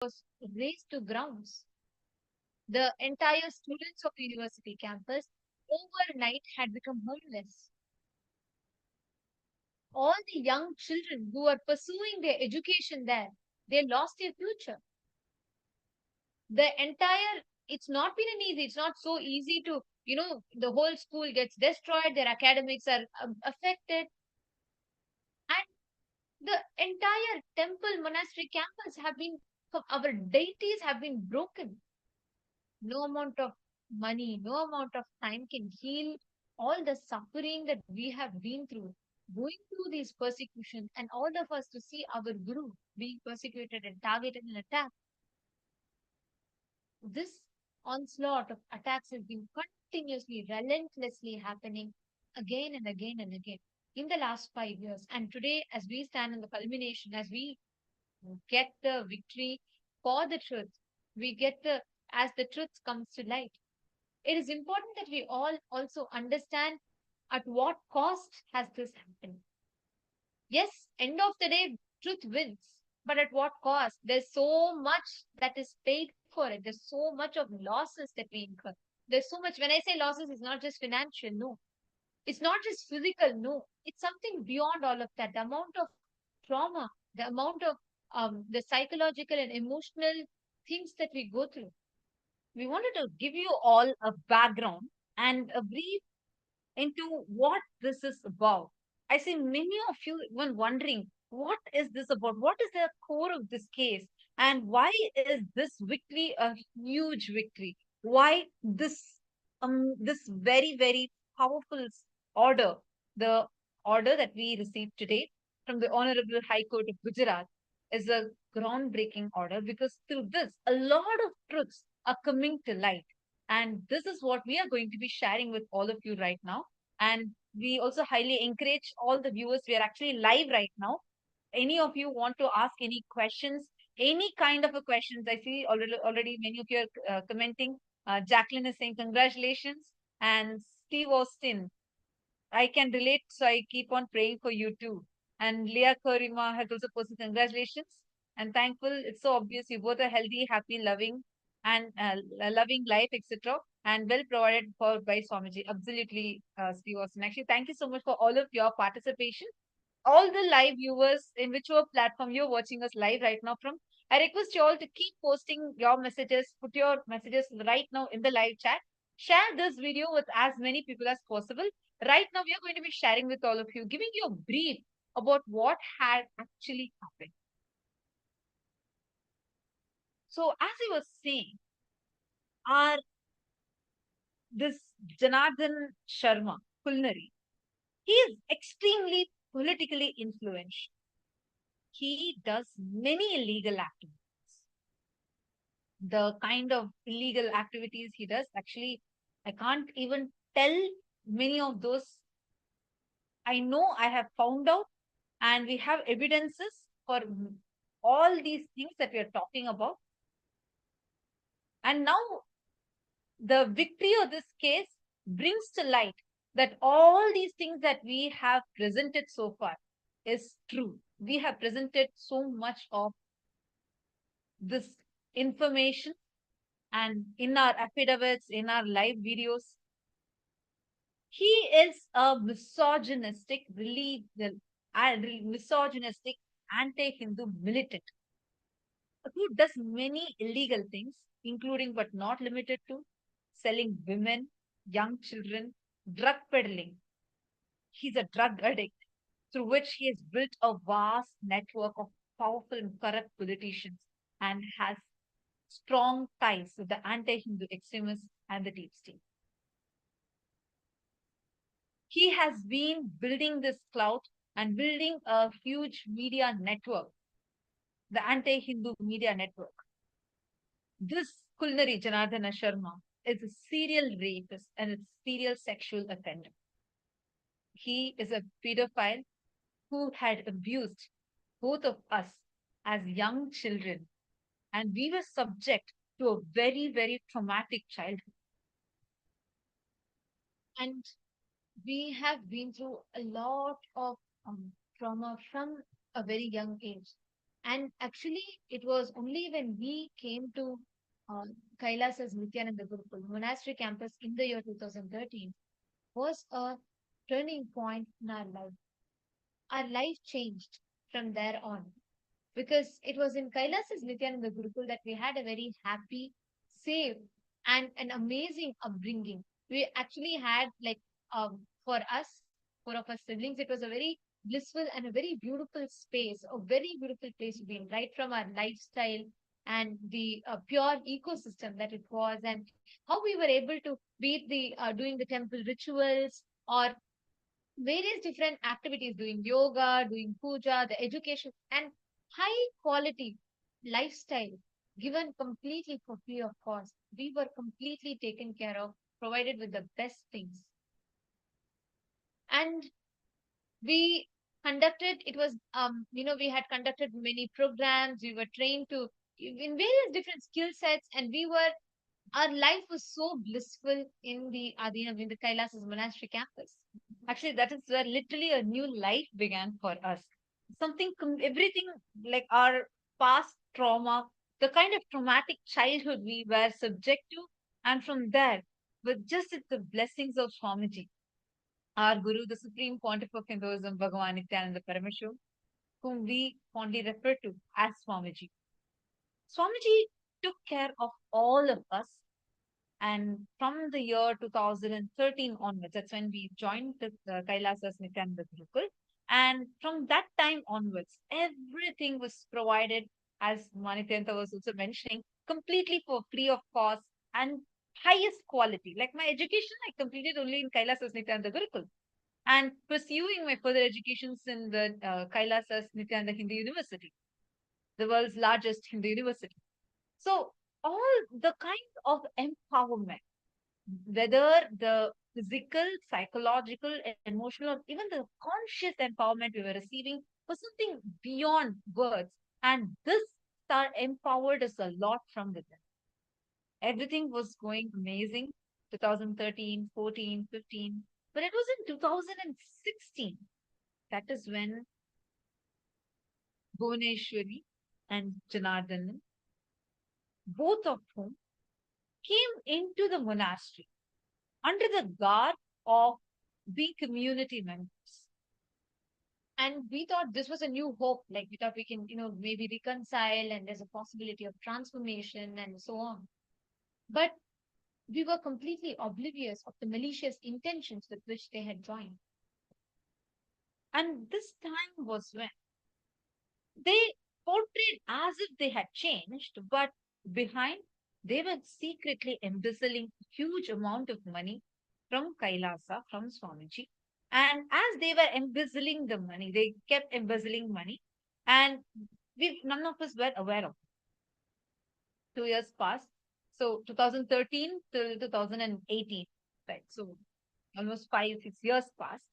was razed to grounds. The entire students of the university campus overnight had become homeless. All the young children who were pursuing their education there, they lost their future. The entire, it's not been an easy, it's not so easy to, the whole school gets destroyed, their academics are affected, and the entire temple monastery campus have been, our deities have been broken. No amount of money, no amount of time can heal all the suffering that we have been through, going through these persecutions, and all of us to see our Guru being persecuted and targeted and attacked. This onslaught of attacks has been continuously, relentlessly happening again and again and again in the last 5 years. And today, as we stand in the culmination, as we get the victory for the truth, we get the, as the truth comes to light, it is important that we all also understand at what cost has this happened. Yes, end of the day, truth wins. But at what cost? There's so much that is paid for it. There's so much of losses that we incur. There's so much. When I say losses, it's not just financial, no. It's not just physical, no. It's something beyond all of that. The amount of trauma, the amount of the psychological and emotional things that we go through. We wanted to give you all a background and a brief into what this is about. I see many of you even wondering, what is this about? What is the core of this case? And why is this victory a huge victory? Why this very, very powerful order, the order that we received today from the Honorable High Court of Gujarat is a groundbreaking order, because through this, a lot of truths are coming to light. And this is what we are going to be sharing with all of you right now. And we also highly encourage all the viewers. We are actually live right now. Any of you want to ask any questions, any kind of a questions? I see already many of you are commenting. Jacqueline is saying congratulations, and Steve Austin, I can relate, so I keep on praying for you too. And Leah Karima has also posted congratulations and thankful. It's so obvious you both are healthy, happy, loving, and loving life, etc. And well provided for by Swamiji. Absolutely, Steve Austin. Actually, thank you so much for all of your participation. All the live viewers in whichever platform you're watching us live right now from, I request you all to keep posting your messages, put your messages right now in the live chat. Share this video with as many people as possible. Right now, we are going to be sharing with all of you, giving you a brief about what had actually happened. So, as I was saying, our this Janardhan Sharma, Kulnari, he is extremely politically influential. He does many illegal activities. The kind of illegal activities he does, actually, I can't even tell many of those. I know I have found out, and we have evidences for all these things that we are talking about. And now the victory of this case brings to light that all these things that we have presented so far is true. We have presented so much of this information, and in our affidavits, in our live videos, he is a misogynistic, misogynistic, anti-Hindu militant who does many illegal things, including but not limited to selling women, young children, drug peddling. He's a drug addict through which he has built a vast network of powerful and corrupt politicians, and has strong ties with the anti-Hindu extremists and the deep state. He has been building this clout and building a huge media network, the anti-Hindu media network. This Kulnari Janardana Sharma is a serial rapist and a serial sexual offender. He is a pedophile who had abused both of us as young children, and we were subject to a very, very traumatic childhood. And we have been through a lot of trauma from a very young age. And actually, it was only when we came to uh, Kailasa's Nithyananda Gurukul monastery campus in the year 2013 was a turning point in our life. Our life changed from there on because it was in Kailasa's Nithyananda Gurukul that we had a very happy, safe, and an amazing upbringing. We actually had, like, for us, four of us siblings, it was a very blissful and a very beautiful space, a very beautiful place to be in, right from our lifestyle and the pure ecosystem that it was, and how we were able to be the doing the temple rituals or various different activities, doing yoga, doing puja, the education, and high quality lifestyle given completely for free of cost. We were completely taken care of, provided with the best things. And we conducted, it was, we had conducted many programs. We were trained to in various different skill sets, and our life was so blissful in the Adina, in the Kailas's monastery campus. Actually, that is where literally a new life began for us. Everything like our past trauma, the kind of traumatic childhood we were subject to, and from there, with just the blessings of Swamiji, our Guru, the Supreme Pontiff of Hinduism, Bhagavan Nithyananda Paramashivam, whom we fondly refer to as Swamiji. Swamiji took care of all of us, and from the year 2013 onwards, that's when we joined the Kailasa's Nithyananda Gurukul. And from that time onwards, everything was provided, as Manithyanta was also mentioning, completely for free of cost and highest quality. Like my education, I completed only in Kailasa's Nithyananda Gurukul. And pursuing my further educations in the Kailasa's Nithyananda Hindu University, the world's largest Hindu university. So all the kind of empowerment, whether the physical, psychological, emotional, or even the conscious empowerment we were receiving was something beyond words. And this star empowered us a lot from within. Everything was going amazing. 2013, 14, 15. But it was in 2016. That is when Bhuvneshwari and Janardhan, both of whom came into the monastery under the guard of being community members. And we thought this was a new hope. Like we thought we can, maybe reconcile and there's a possibility of transformation and so on. But we were completely oblivious of the malicious intentions with which they had joined. And this time was when they portrayed as if they had changed, but behind they were secretly embezzling huge amount of money from Kailasa, from Swamiji. And as they were embezzling the money, they kept embezzling money, and none of us were aware of. 2 years passed. So 2013 till 2018, right? So almost 5, 6 years passed.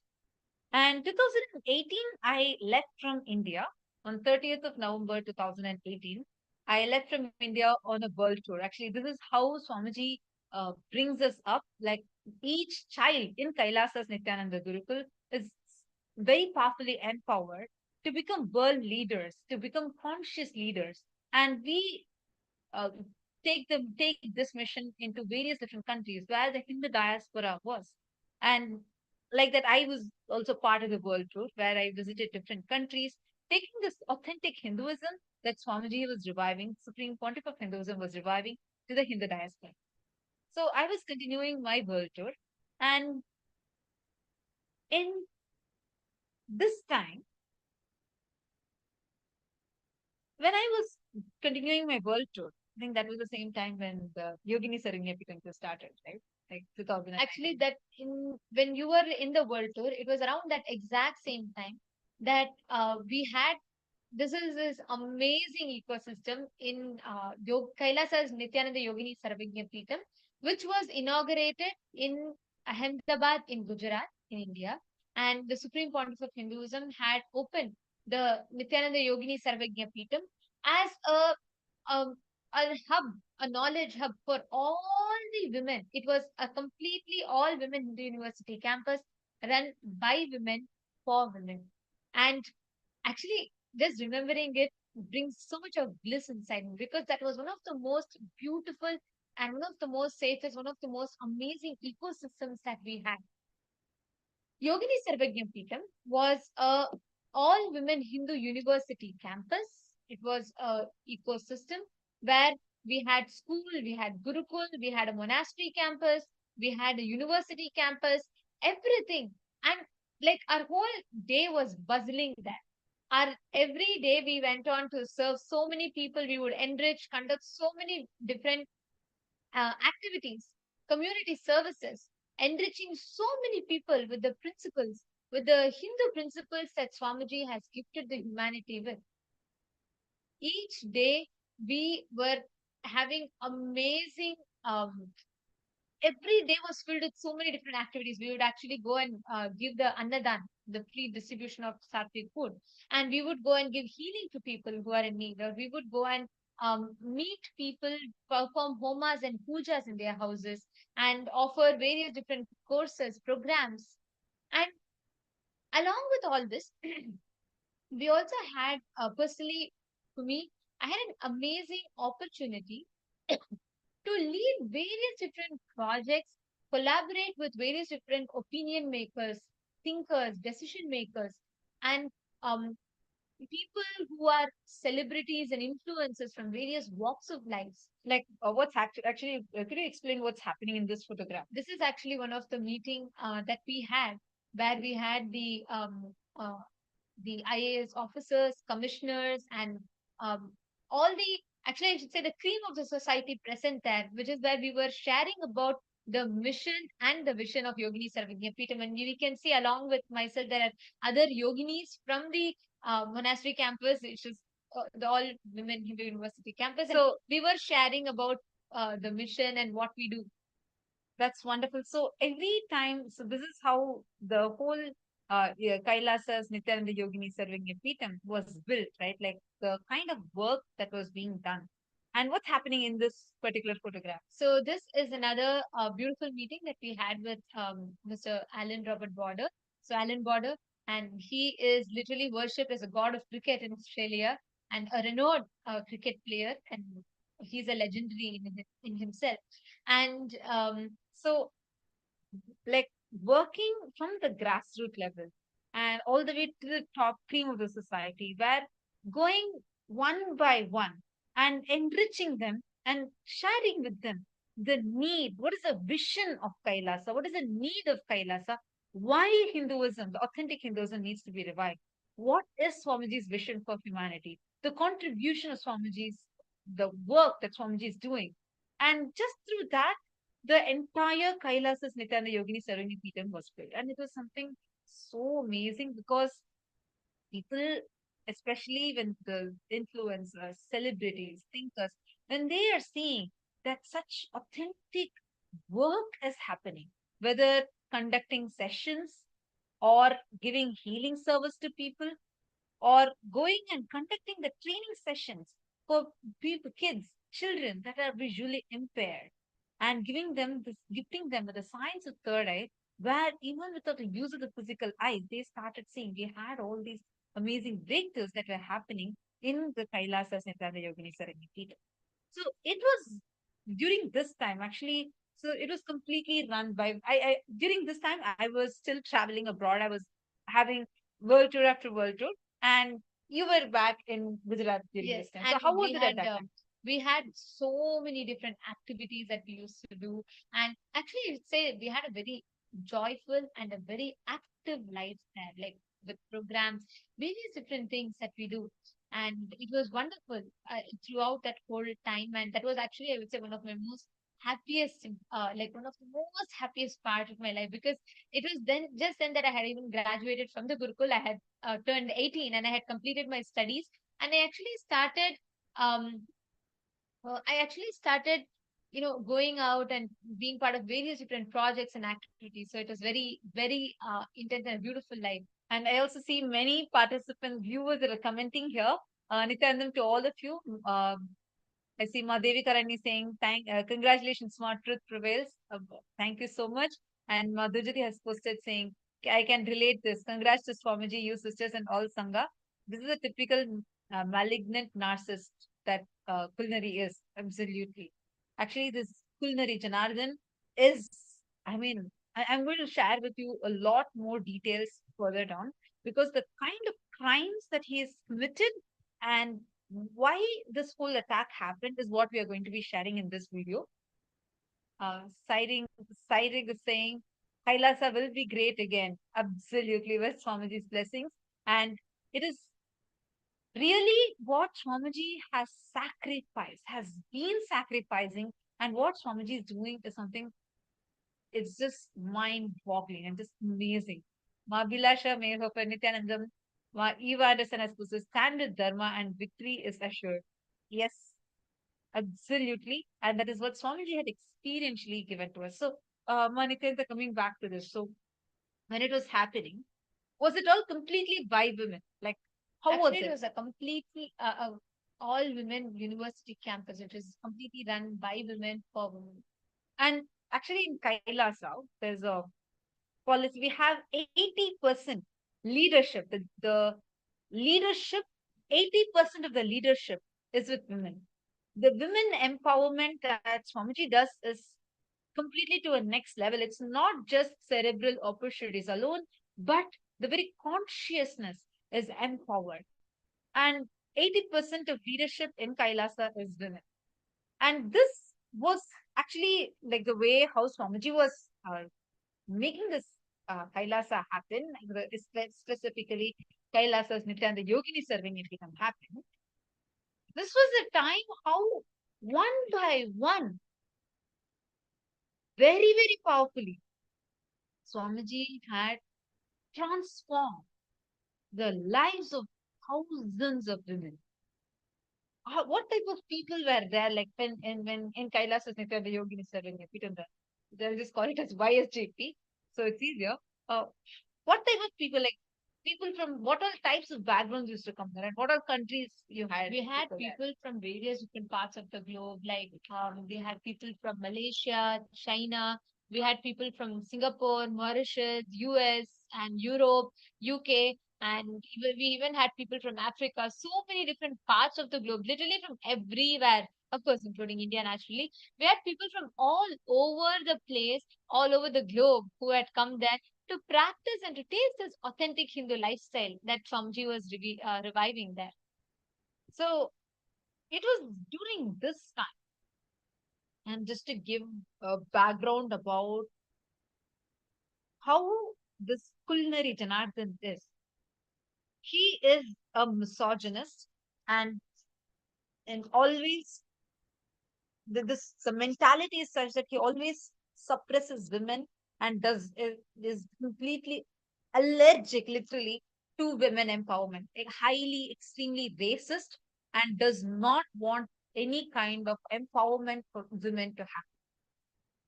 And 2018, I left from India on 30th of November 2018. I left from India on a world tour. Actually, this is how Swamiji brings us up. Like each child in Kailasa's Nithyananda Gurukul is very powerfully empowered to become world leaders, to become conscious leaders. And we uh, take this mission into various different countries where the Hindu diaspora was. And like that, I was also part of the world tour where I visited different countries, taking this authentic Hinduism that Swamiji was reviving, Supreme Pontiff of Hinduism was reviving to the Hindu diaspora. So I was continuing my world tour, and in this time, when I was continuing my world tour, I think that was the same time when the Yogini Sarangyapitanka started, right? Like 2000. Actually, that in when you were in the world tour, it was around that exact same time that we had this is this amazing ecosystem in Kailasa's Nithyananda Yogini Sarvagya Peetham, which was inaugurated in Ahmedabad in Gujarat in India. And the Supreme Pontiff of Hinduism had opened the Nithyananda Yogini Sarvagya Peetham as a, a hub, a knowledge hub for all the women. It was a completely all women Hindu university campus run by women for women. And actually, just remembering it, brings so much of bliss inside me, because that was one of the most beautiful and one of the most safest, one of the most amazing ecosystems that we had. Yogini Sarvagyampitham was a all women Hindu university campus. It was a ecosystem where we had school, we had Gurukul, we had a monastery campus, we had a university campus, everything. And like our whole day was buzzing there. Our every day we went on to serve so many people, we would enrich, conduct so many different activities, community services, enriching so many people with the principles, with the Hindu principles that Swamiji has gifted the humanity with. Each day we were having amazing, every day was filled with so many different activities. We would actually go and give the annadan, the free distribution of sattvic food, and we would go and give healing to people who are in need, or we would go and meet people, perform homas and pujas in their houses, and offer various different courses, programs. And along with all this, we also had personally, for me, I had an amazing opportunity to lead various different projects, collaborate with various different opinion makers, thinkers, decision makers, and um, people who are celebrities and influencers from various walks of lives. Like, what's actually, could you explain what's happening in this photograph? This is actually one of the meeting that we had, where we had the IAS officers, commissioners, and um, all the, actually, I should say the cream of the society present there, which is where we were sharing about the mission and the vision of Yogini Sarvagyapeetham. And we can see, along with myself, there are other yoginis from the monastery campus, which is the all women Hindu University campus. So we were sharing about the mission and what we do. That's wonderful. So every time, so this is how the whole yeah, Kailasa's Nithyananda Yogini Sarvagyapeetham was built, right? Like the kind of work that was being done. And what's happening in this particular photograph? So this is another beautiful meeting that we had with Mr. Alan Robert Border. So Alan Border, and he is literally worshipped as a god of cricket in Australia and a renowned cricket player, and he's a legendary in himself. And So like working from the grassroots level and all the way to the top cream of the society, where going one by one and enriching them and sharing with them the need, what is the vision of Kailasa, what is the need of Kailasa, why Hinduism, the authentic Hinduism needs to be revived, what is Swamiji's vision for humanity, the contribution of Swamiji's, the work that Swamiji is doing. And just through that, the entire Kailasa's Nithyananda Yogini Sarvagyapeetham was built. And it was something so amazing because people, especially when the influencers, celebrities, thinkers, when they are seeing that such authentic work is happening, whether conducting sessions or giving healing service to people or going and conducting the training sessions for people, kids, children that are visually impaired, and gifting them with the science of third eye, where even without the use of the physical eyes, they started seeing. We had all these amazing breakthroughs that were happening in the Kailasa Nithyananda Yogini Sarvagyapeetham. So it was during this time actually. So it was completely run by I during this time I was still traveling abroad. I was having world tour after world tour, and you were back in Gujarat during yes, this time. So and how was we it at had that time? we had so many different activities that we used to do, and actually, I'd say we had a very joyful and a very active life there, like with programs, various different things that we do, and it was wonderful throughout that whole time. And that was actually, I would say, one of my most happiest, like one of the most happiest part of my life, because it was then just then that I had even graduated from the Gurukul. I had turned 18 and I had completed my studies, and I actually started um I actually started, going out and being part of various different projects and activities. So it was very, very intense and beautiful life. And I also see many participants, viewers that are commenting here. Nityanandam to all of you. I see Madevi Karani saying, congratulations, smart truth prevails. Thank you so much. And Madhujati has posted saying, I can relate this. Congrats to Swamiji, you sisters, and all Sangha. This is a typical malignant narcissist that culinary is. Absolutely. Actually, this culinary Janardhan is, I mean, I'm going to share with you a lot more details further down, because the kind of crimes that he has committed and why this whole attack happened is what we are going to be sharing in this video. Citing is saying, Kailasa will be great again. Absolutely, with Swamiji's blessings. And it is really what Swamiji has sacrificed, has been sacrificing, and what Swamiji is doing is something, it's just mind boggling and just amazing. Ma Bilasha may hope Nithyanandam, Ma Eva Dasan stand with Dharma and victory is assured. Yes, absolutely. And that is what Swamiji had experientially given to us. So, Nithyananda, coming back to this. So, when it was happening, was it all completely by women? Like, how was Actually, it it? was a completely all women university campus. It was completely run by women for women. And actually, in Kailasa, there's a policy. We have 80% leadership. The leadership, 80% of the leadership is with women. The women empowerment that Swamiji does is completely to a next level. It's not just cerebral opportunities alone, but the very consciousness is empowered. And 80% of leadership in Kailasa is women. And this was actually like the way how Swamiji was making this Kailasa happen, specifically Kailasa's Nithyananda Yogini serving it become happen. This was a time how one by one, very, very powerfully, Swamiji had transformed the lives of thousands of women. What type of people were there? Like when in Kailasa's Nithyananda Yogini serving it, they'll just call it as YSJP. So it's easier. Uh, what type of people, like people from what all types of backgrounds used to come there, and what all countries you had? We had People there? people from various different parts of the globe, like we had people from Malaysia, China. We had people from Singapore, Mauritius, US, and Europe, UK, and we even had people from Africa. So many different parts of the globe, literally from everywhere. Of course, including India naturally. We had people from all over the place, all over the globe, who had come there to practice and to taste this authentic Hindu lifestyle that Swamiji was reviving there. So it was during this time, and just to give a background about how this culinary Janardhan is, he is a misogynist, and always this the mentality is such that he always suppresses women and is completely allergic, literally, to women empowerment. Highly, extremely racist, and does not want any kind of empowerment for women to happen.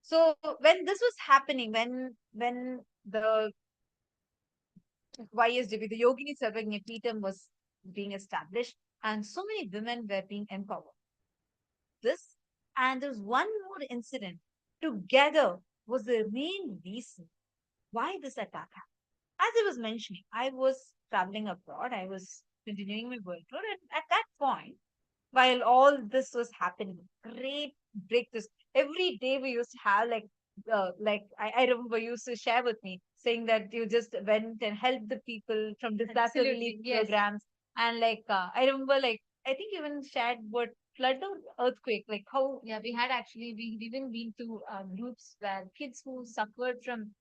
So when this was happening, when the YSDB, the Yogini Sarvagnya Peetham was being established, and so many women were being empowered. This and there's one more incident together was the main reason why this attack happened. As I was mentioning, I was traveling abroad, I was continuing my world tour, and at that point, while all this was happening, great breakthroughs. Every day we used to have I remember you used to share with me saying that you just went and helped the people from disaster Absolutely, relief yes. programs, and I remember I think you even shared what flood or earthquake, like how. Yeah, we had actually, we even been to groups where kids who suffered from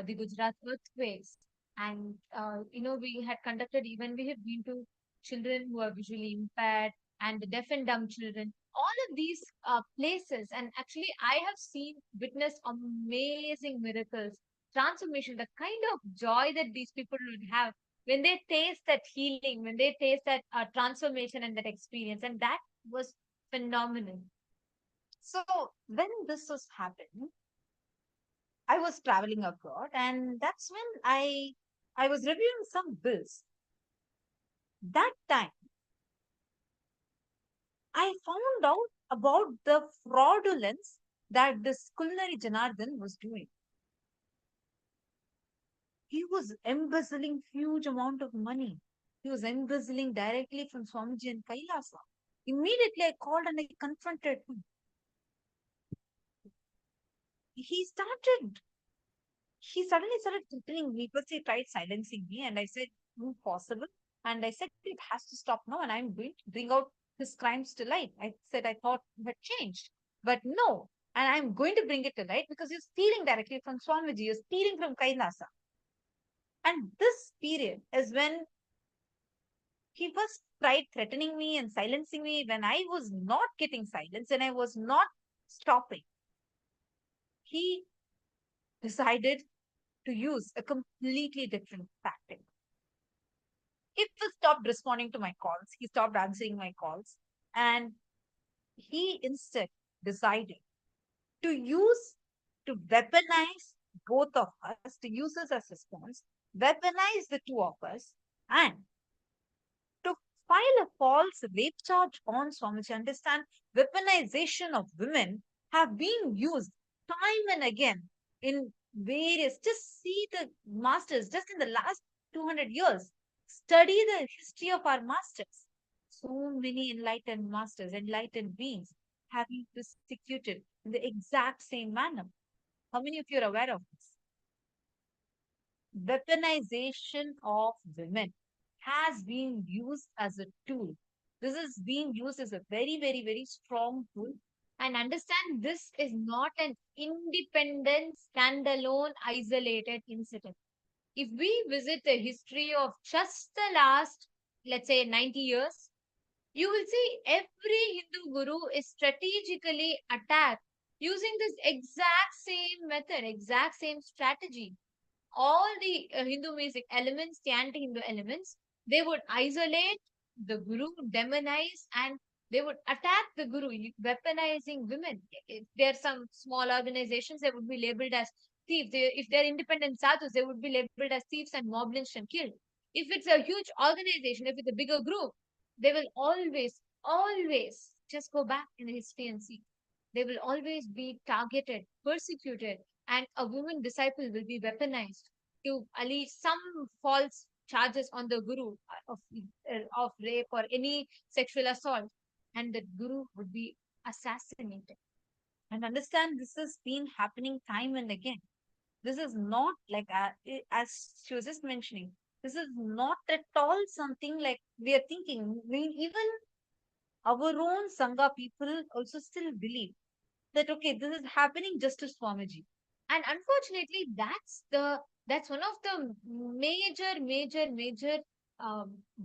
the Gujarat earthquakes. And, we had conducted, even we have been to children who are visually impaired and the deaf and dumb children, all of these places. And actually, I have seen, witnessed amazing miracles, transformation, the kind of joy that these people would have when they taste that healing, when they taste that transformation and that experience. And that was phenomenal. So when this was happening, I was traveling abroad, and that's when I was reviewing some bills. That time I found out about the fraudulence that this culinary Janardhan was doing. He was embezzling huge amount of money. He was embezzling directly from Swamiji and Kailasa. Immediately I called and I confronted him. He started, he suddenly started threatening me. First, he tried silencing me, and I said, impossible. And I said, it has to stop now, and I'm going to bring out his crimes to light. I said, I thought he had changed. But no, and I'm going to bring it to light because you're stealing directly from Swamiji, you're stealing from Kailasa. And this period is when he first tried threatening me and silencing me when I was not getting silenced and I was not stopping. He decided to use a completely different tactic. He first stopped responding to my calls, he stopped answering my calls, and he instead decided to use, to weaponize both of us, to use us as response, weaponize the two of us, and to file a false rape charge on Swamiji. Understand, weaponization of women have been used time and again in various. Just see the masters, just in the last 200 years. Study the history of our masters. So many enlightened masters, enlightened beings have been persecuted in the exact same manner. How many of you are aware of this? Weaponization of women has been used as a tool. This is being used as a very, very, very strong tool. And understand, this is not an independent, standalone, isolated incident. If we visit the history of just the last, let's say, 90 years, you will see every Hindu guru is strategically attacked using this exact same method, exact same strategy. All the Hindumisic elements, the anti-Hindu elements, they would isolate the guru, demonize, and they would attack the guru, weaponizing women. If there are some small organizations, they would be labeled as thieves. If they're independent sadhus, they would be labeled as thieves and mob lynched and killed. If it's a huge organization, if it's a bigger group, they will always, always just go back in the history and see. They will always be targeted, persecuted, and a woman disciple will be weaponized to allege some false charges on the guru of rape or any sexual assault, and the guru would be assassinated. And understand, this has been happening time and again. This is not like, as she was just mentioning, this is not at all something like we are thinking. Even our own Sangha people also still believe that, okay, this is happening just to Swamiji. And unfortunately, that's one of the major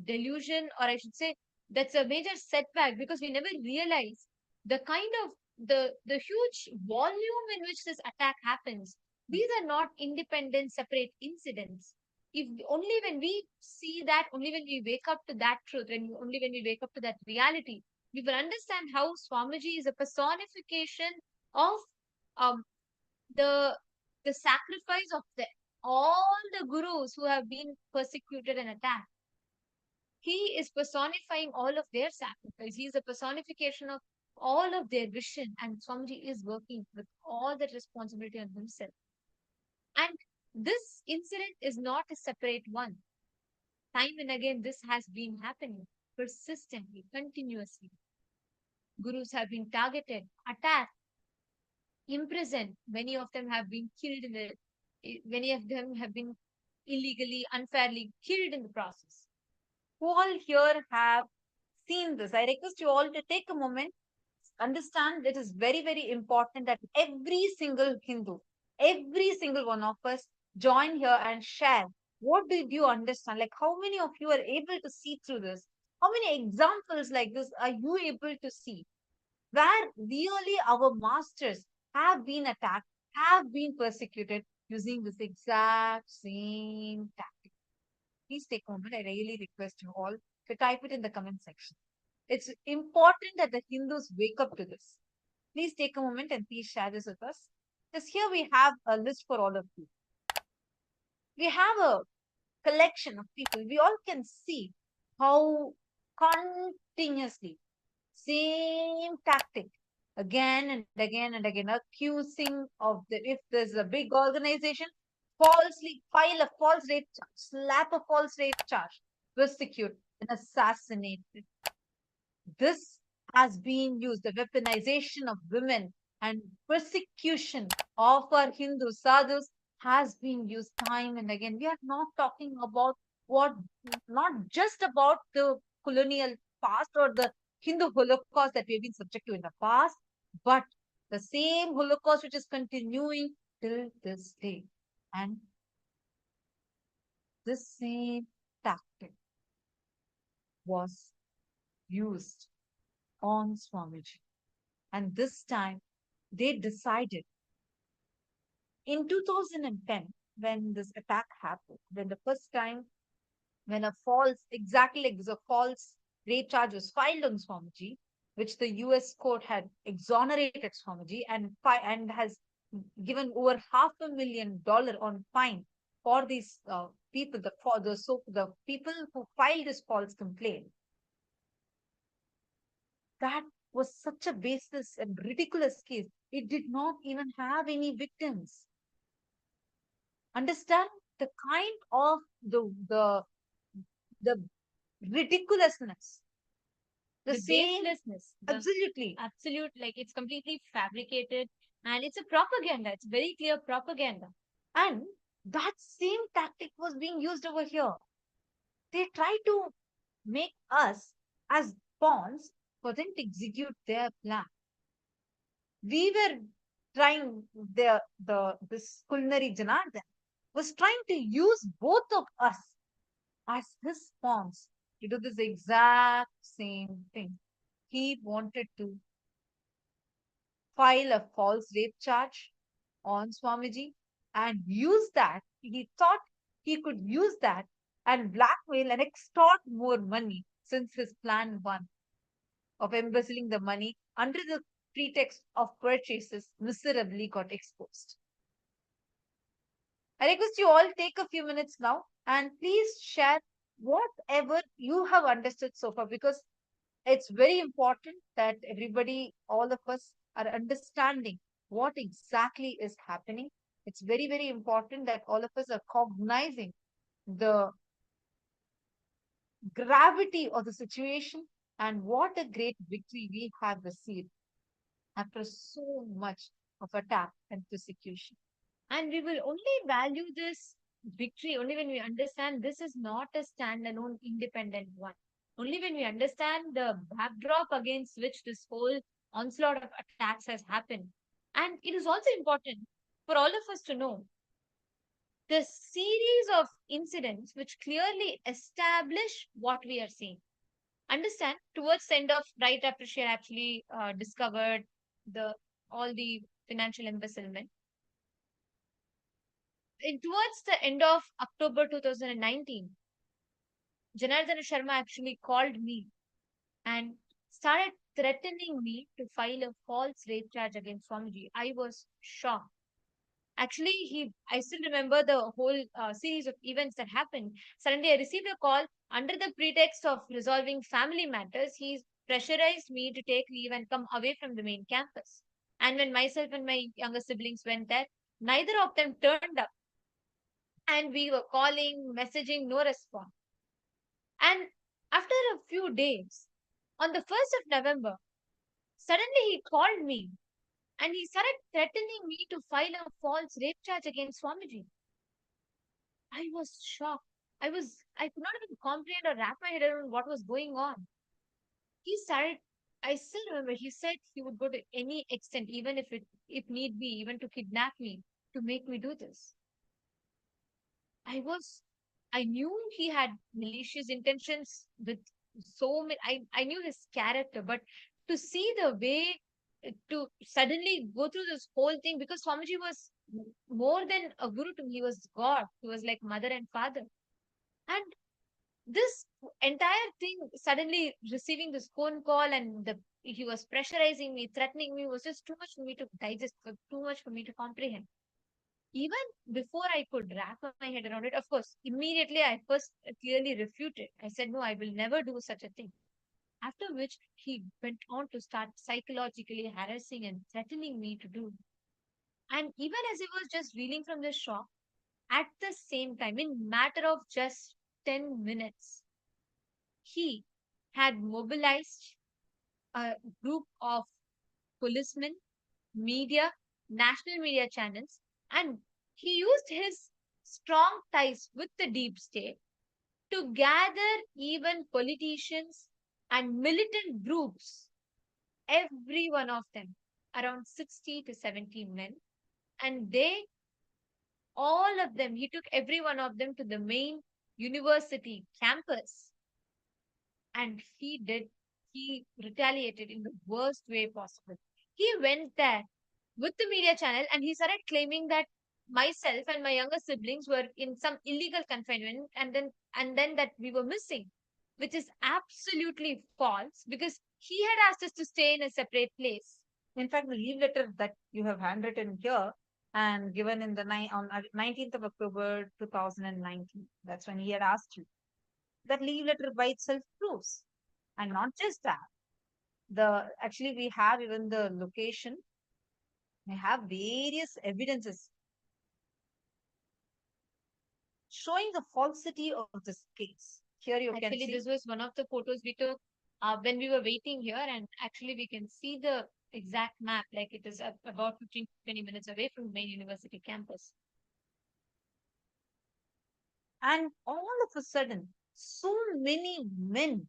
delusion, or I should say, that's a major setback, because we never realize the kind of the huge volume in which this attack happens. These are not independent, separate incidents. If only when we see that, only when we wake up to that truth, only when we wake up to that reality, we will understand how Swamiji is a personification of um, the the sacrifice of all the gurus who have been persecuted and attacked. He is personifying all of their sacrifice. He is a personification of all of their vision, and Swamiji is working with all that responsibility on himself. And this incident is not a separate one. Time and again, this has been happening persistently, continuously. Gurus have been targeted, attacked, imprisoned. Many of them have been killed many of them have been illegally, unfairly killed in the process. Who all here have seen this? I request you all to take a moment, understand it is very, very important that every single Hindu, every single one of us join here and share. What did you understand? Like, how many of you are able to see through this? How many examples like this are you able to see? Where really our masters have been attacked, have been persecuted using this exact same tactic. Please take a moment. I really request you all to type it in the comment section. It's important that the Hindus wake up to this. Please take a moment and please share this with us. Because here we have a list for all of you. We have a collection of people. We all can see how continuously same tactic again and again and again, accusing of if there's a big organization, falsely file a false rape charge, slap a false rape charge. persecute, and assassinate. This has been used, the weaponization of women and persecution of our Hindu sadhus has been used time and again. We are not talking about what, not just about the colonial past or the Hindu Holocaust that we have been subject to in the past, but the same Holocaust which is continuing till this day. And this same tactic was used on Swamiji. And this time they decided in 2010, when this attack happened, when the first time, when a false, exactly like this, a false rape charge was filed on Swamiji, which the US court had exonerated Swamiji and has given over $500,000 on fine for these people, the people who filed this false complaint. That was such a baseless and ridiculous case. It did not even have any victims. Understand the kind of the ridiculousness, the The same, baselessness, the absolutely. absolute, like it's completely fabricated and it's a propaganda. It's very clear propaganda. And that same tactic was being used over here. They try to make us as pawns for them to execute their plan. We were trying, the this culinary Janardhan was trying to use both of us as his pawns to do this exact same thing. He wanted to file a false rape charge on Swamiji and use that. He thought he could use that and blackmail and extort more money, since his plan one of embezzling the money under the pretext of purchases miserably got exposed. I request you all take a few minutes now and please share whatever you have understood so far, because it's very important that everybody, all of us, are understanding what exactly is happening. It's very, very important that all of us are cognizing the gravity of the situation and what a great victory we have received after so much of attack and persecution. And we will only value this victory only when we understand this is not a standalone independent one. Only when we understand the backdrop against which this whole onslaught of attacks has happened. And it is also important for all of us to know the series of incidents which clearly establish what we are seeing. Understand, towards the end of right after she had actually discovered the all the financial embezzlement, towards the end of October 2019, Janardana Sharma actually called me and started threatening me to file a false rape charge against Swamiji. I was shocked. Actually, I still remember the whole series of events that happened. Suddenly, I received a call under the pretext of resolving family matters. He pressurized me to take leave and come away from the main campus. And when myself and my younger siblings went there, neither of them turned up. And we were calling, messaging, no response. And after a few days, on the 1st of November, suddenly he called me and he started threatening me to file a false rape charge against Swamiji. I was shocked. I could not even comprehend or wrap my head around what was going on. He started, I still remember, he said he would go to any extent, even if need be, even to kidnap me, to make me do this. I was, I knew he had malicious intentions with so many, I knew his character, but to see the way to suddenly go through this whole thing, because Swamiji was more than a guru to me, he was God, he was like mother and father. And this entire thing, suddenly receiving this phone call and he was pressurizing me, threatening me, was just too much for me to digest, too much for me to comprehend. Even before I could wrap my head around it, of course, immediately I first clearly refuted. I said, no, I will never do such a thing. After which he went on to start psychologically harassing and threatening me to do. And even as I was just reeling from the shock, at the same time, in matter of just 10 minutes, he had mobilized a group of policemen, media, national media channels, and he used his strong ties with the deep state to gather even politicians and militant groups, every one of them, around 60 to 70 men. And all of them, he took every one of them to the main university campus, and he retaliated in the worst way possible. He went there with the media channel and he started claiming that myself and my younger siblings were in some illegal confinement, and then that we were missing, which is absolutely false because he had asked us to stay in a separate place. In fact, the leave letter that you have handwritten here and given in the 19th of October 2019, that's when he had asked you. That leave letter by itself proves. And not just that, the actually we have even the location. We have various evidences showing the falsity of this case. Here you can Actually, see. this was one of the photos we took when we were waiting here, and actually, we can see the exact map, like it is about 15 to 20 minutes away from the main university campus. And all of a sudden, so many men.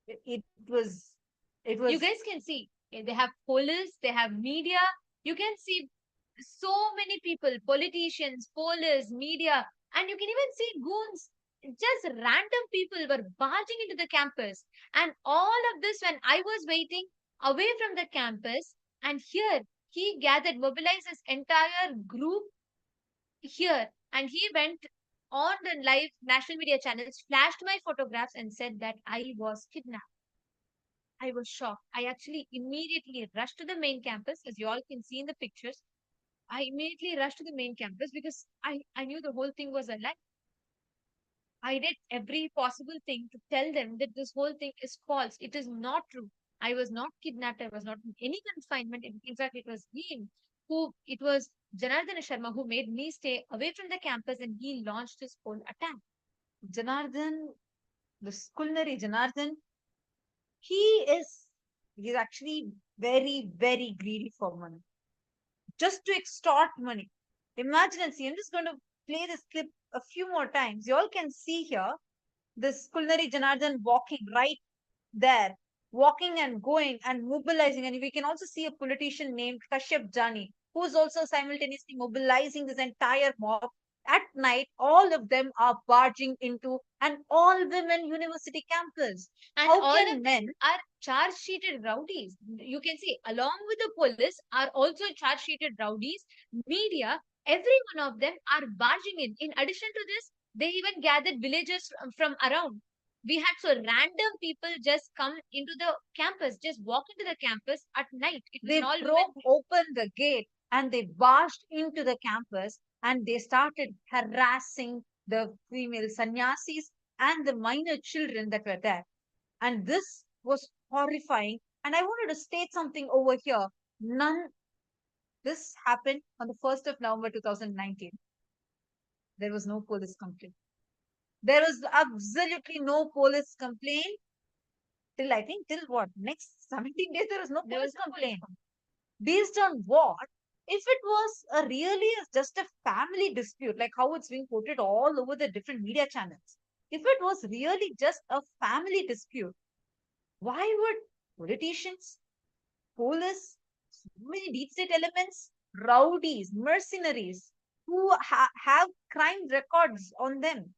It was. It You was. guys can see they have police, they have media. You can see so many people, politicians, police, media, and you can even see goons. Just random people were barging into the campus. And all of this when I was waiting away from the campus. And here he gathered, mobilized his entire group here. And he went on the live national media channels, flashed my photographs, and said that I was kidnapped. I was shocked. I actually immediately rushed to the main campus, as you all can see in the pictures. I immediately rushed to the main campus because I knew the whole thing was a lie. I did every possible thing to tell them that this whole thing is false. It is not true. I was not kidnapped. I was not in any confinement. In fact, it was Janardana Sharma who made me stay away from the campus, and he launched his whole attack. Janardhan, the culinary Janardhan, he is he's actually very, very greedy for money. Just to extort money. Imagine and see. I'm just going to play this clip a few more times. You all can see here this culinary Janardhan walking right there, walking and going and mobilizing. And we can also see a politician named Kashyap Jani, who is also simultaneously mobilizing this entire mob. At night, all of them are barging into an all women university campus. And How all of can them men? are charge sheeted rowdies. You can see, along with the police, are also charge sheeted rowdies. Media, every one of them are barging in. In addition to this, they even gathered villagers from around. We had so random people just come into the campus, just walk into the campus at night. It was They an all women. broke open the gate and they barged into the campus and they started harassing the female sannyasis and the minor children that were there. And this was horrifying. And I wanted to state something over here. This happened on the 1st of November 2019. There was no police complaint. There was absolutely no police complaint till I think till what? Next 17 days, there was no There police was no police. complaint. Based on what? If it was just a family dispute, like how it's being quoted all over the different media channels, if it was really just a family dispute, why would politicians, police, so many deep state elements, rowdies, mercenaries who have crime records on them,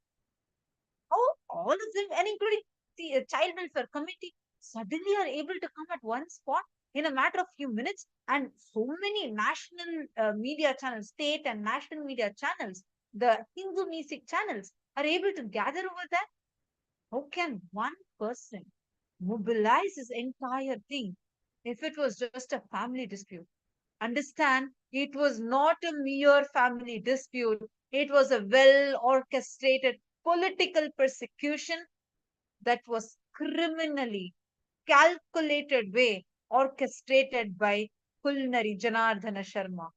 how all of them, and including the child welfare committee, suddenly are able to come at one spot in a matter of few minutes, and so many national media channels, state and national media channels, the Hindumisic channels are able to gather over there. How can one person mobilize this entire thing if it was just a family dispute? Understand, it was not a mere family dispute. It was a well orchestrated political persecution that was criminally calculated way orchestrated by culinary Janardhana Sharma,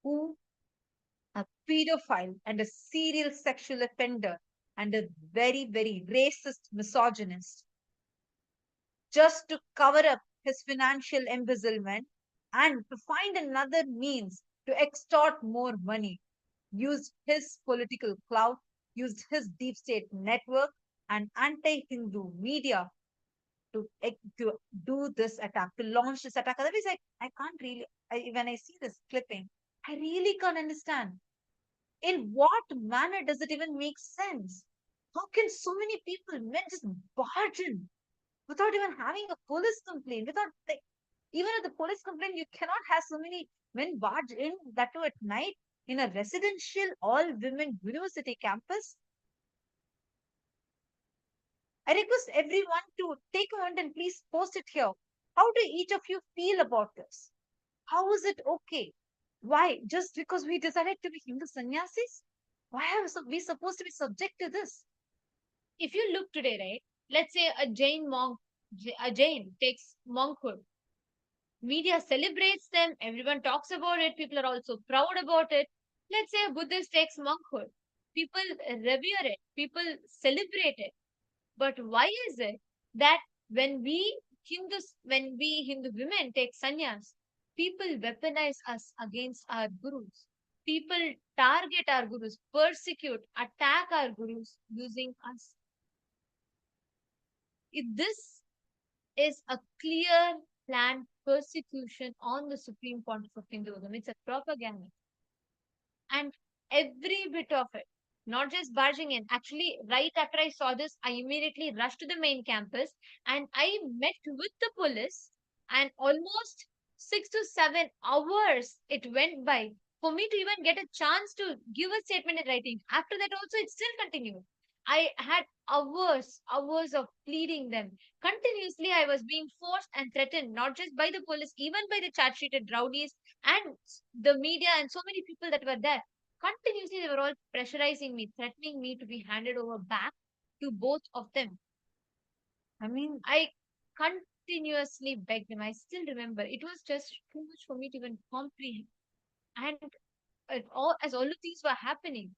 who a pedophile and a serial sexual offender and a very, very racist misogynist. just to cover up his financial embezzlement and to find another means to extort more money, used his political clout, used his deep state network and anti-Hindu media to do this attack, to launch this attack. Otherwise, I can't really, when I see this clipping, I really can't understand. In what manner does it even make sense? How can so many people, men, just barge in without even having a police complaint? Without, like, even at the police complaint, you cannot have so many men barge in, that too at night, in a residential all women university campus. I request everyone to take a moment and please post it here. How do each of you feel about this? How is it okay? Why? Just because we decided to be Hindu sannyasis? Why are we supposed to be subject to this? If you look today, right, let's say a Jain monk, a Jain takes monkhood. Media celebrates them, everyone talks about it, people are also proud about it. Let's say a Buddhist takes monkhood. People revere it, people celebrate it. But why is it that when we Hindu women take sannyas, people weaponize us against our gurus? People target our gurus, persecute, attack our gurus using us. If this is a clear planned persecution on the Supreme Pontiff of Hinduism, it's a propaganda. And every bit of it, not just barging in. Actually, right after I saw this, I immediately rushed to the main campus and I met with the police, and almost 6 to 7 hours it went by for me to even get a chance to give a statement in writing. After that also, it still continued. I had hours of pleading them. Continuously, I was being forced and threatened, not just by the police, even by the charge sheeted rowdies and the media and so many people that were there. Continuously, they were all pressurizing me, threatening me to be handed over back to both of them. I mean, I continuously begged them. I still remember it was just too much for me to even comprehend. And as all of these were happening,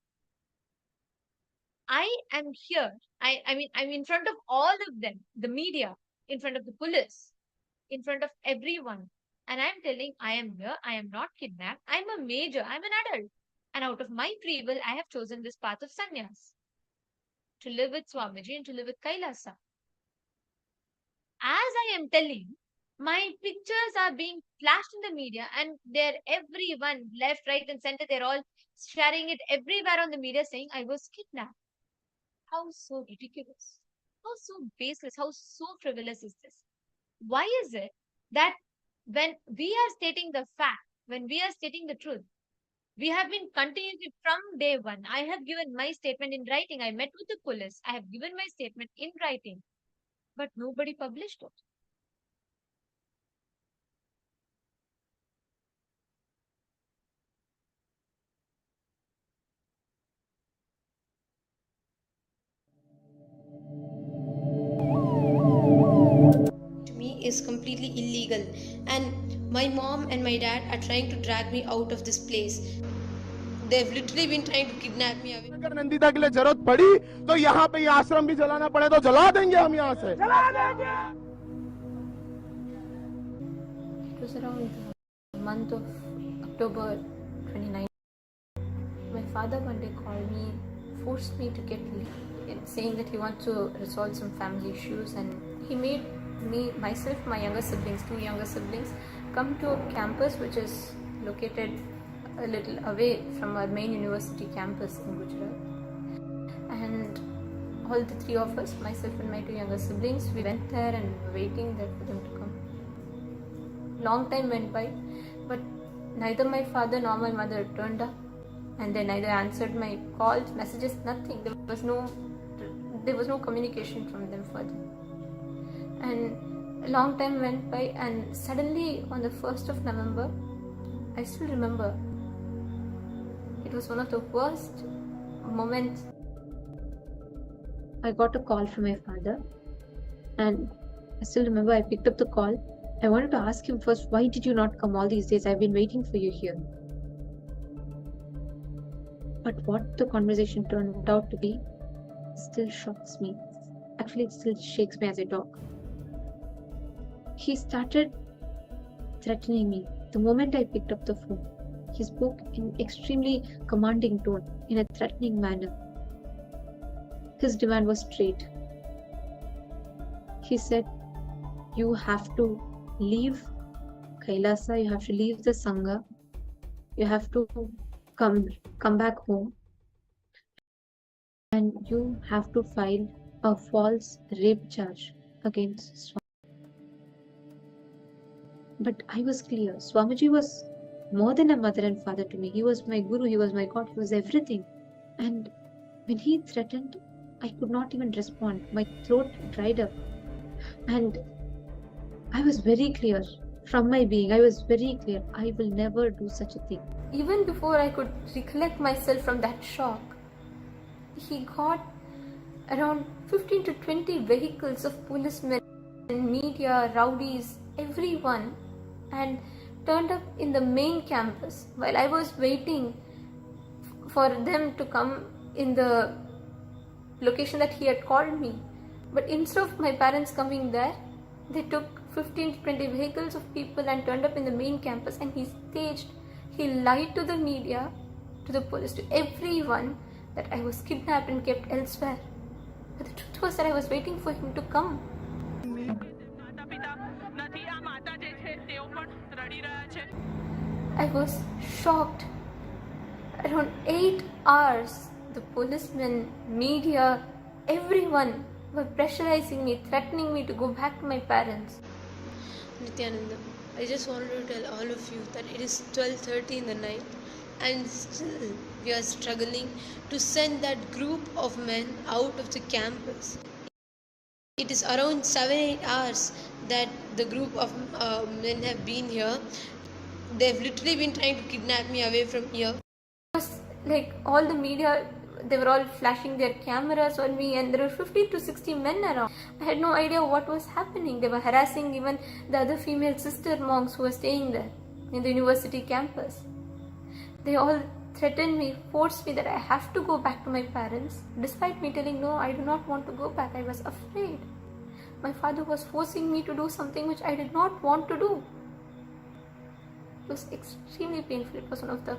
I am here. I mean, I'm in front of all of them, the media, in front of the police, in front of everyone. And I'm telling, I am here. I am not kidnapped. I'm a major. I'm an adult. And out of my free will, I have chosen this path of sannyas to live with Swamiji and to live with Kailasa. As I am telling, my pictures are being flashed in the media, and they're everyone, left, right, and center, they're all sharing it everywhere on the media saying I was kidnapped. How so ridiculous? How so baseless? How so frivolous is this? Why is it that when we are stating the fact, when we are stating the truth, we have been continuously from day one? I have given my statement in writing. I met with the police. I have given my statement in writing, but nobody published it. To me is completely illegal, and my mom and my dad are trying to drag me out of this place. They've literally been trying to kidnap me away. अगर नंदिता के लिए जरूरत पड़ी तो यहाँ पे ये आश्रम भी जलाना पड़े तो जला देंगे हम यहाँ से जला देंगे. It was around the month of October 29. My father one day called me, forced me to get leave, saying that he wants to resolve some family issues, and he made myself, my younger siblings, 2 younger siblings, come to a campus which is located a little away from our main university campus in Gujarat. And all the 3 of us, myself and my 2 younger siblings, we went there and were waiting there for them to come. Long time went by, but neither my father nor my mother turned up, and they neither answered my calls, messages, nothing. There was no communication from them further. And a long time went by, and suddenly on the 1st of November, I still remember, it was one of the worst moments. I got a call from my father, and I still remember I picked up the call. I wanted to ask him first, why did you not come all these days? I've been waiting for you here. But what the conversation turned out to be still shocks me. Actually, it still shakes me as I talk. he started threatening me the moment I picked up the phone. He spoke in extremely commanding tone, in a threatening manner. His demand was straight. He said, "You have to leave Kailasa, you have to leave the Sangha, you have to come back home, and you have to file a false rape charge against Swami." But I was clear. Swamiji was more than a mother and father to me. He was my guru, he was my God, he was everything. And when he threatened, I could not even respond. My throat dried up. And I was very clear from my being. I was very clear. I will never do such a thing. Even before I could recollect myself from that shock, he got around 15 to 20 vehicles of policemen, media, rowdies, everyone, and turned up in the main campus while I was waiting for them to come in the location that he had called me. But instead of my parents coming there, they took 15 to 20 vehicles of people and turned up in the main campus, and he lied to the media, to the police, to everyone that I was kidnapped and kept elsewhere. But the truth was that I was waiting for him to come. I was shocked. Around 8 hours, the policemen, media, everyone were pressurizing me, threatening me to go back to my parents. Nithyananda, I just wanted to tell all of you that it is 12:30 in the night and still we are struggling to send that group of men out of the campus. It is around 7-8 hours that the group of men have been here. They've literally been trying to kidnap me away from here. It was like all the media, they were all flashing their cameras on me, and there were 50 to 60 men around. I had no idea what was happening. They were harassing even the other female sister monks who were staying there in the university campus. They all threatened me, forced me that I have to go back to my parents, despite me telling no, I do not want to go back. I was afraid. My father was forcing me to do something which I did not want to do. It was extremely painful. It was one of the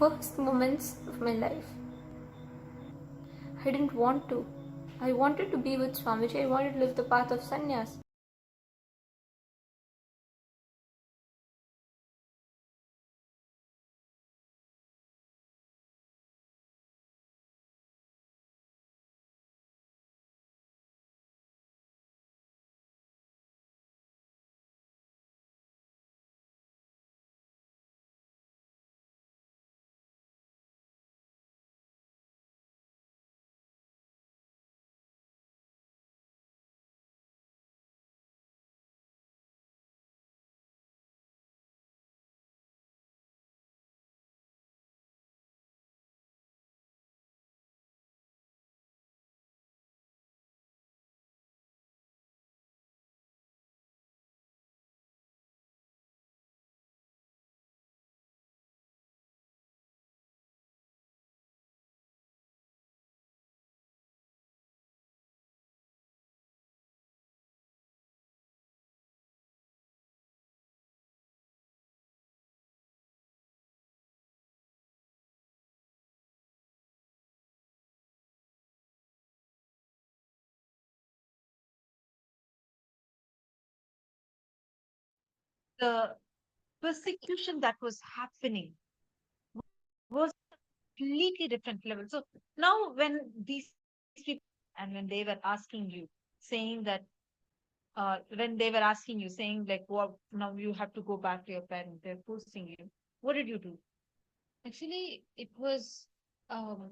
worst moments of my life. I didn't want to. I wanted to be with Swamiji. I wanted to live the path of sannyas. The persecution that was happening was completely different level. So now when these people, and when they were asking you, saying that, when they were asking you, saying like, what, now you have to go back to your parents, they're forcing you. What did you do? Actually, it was, I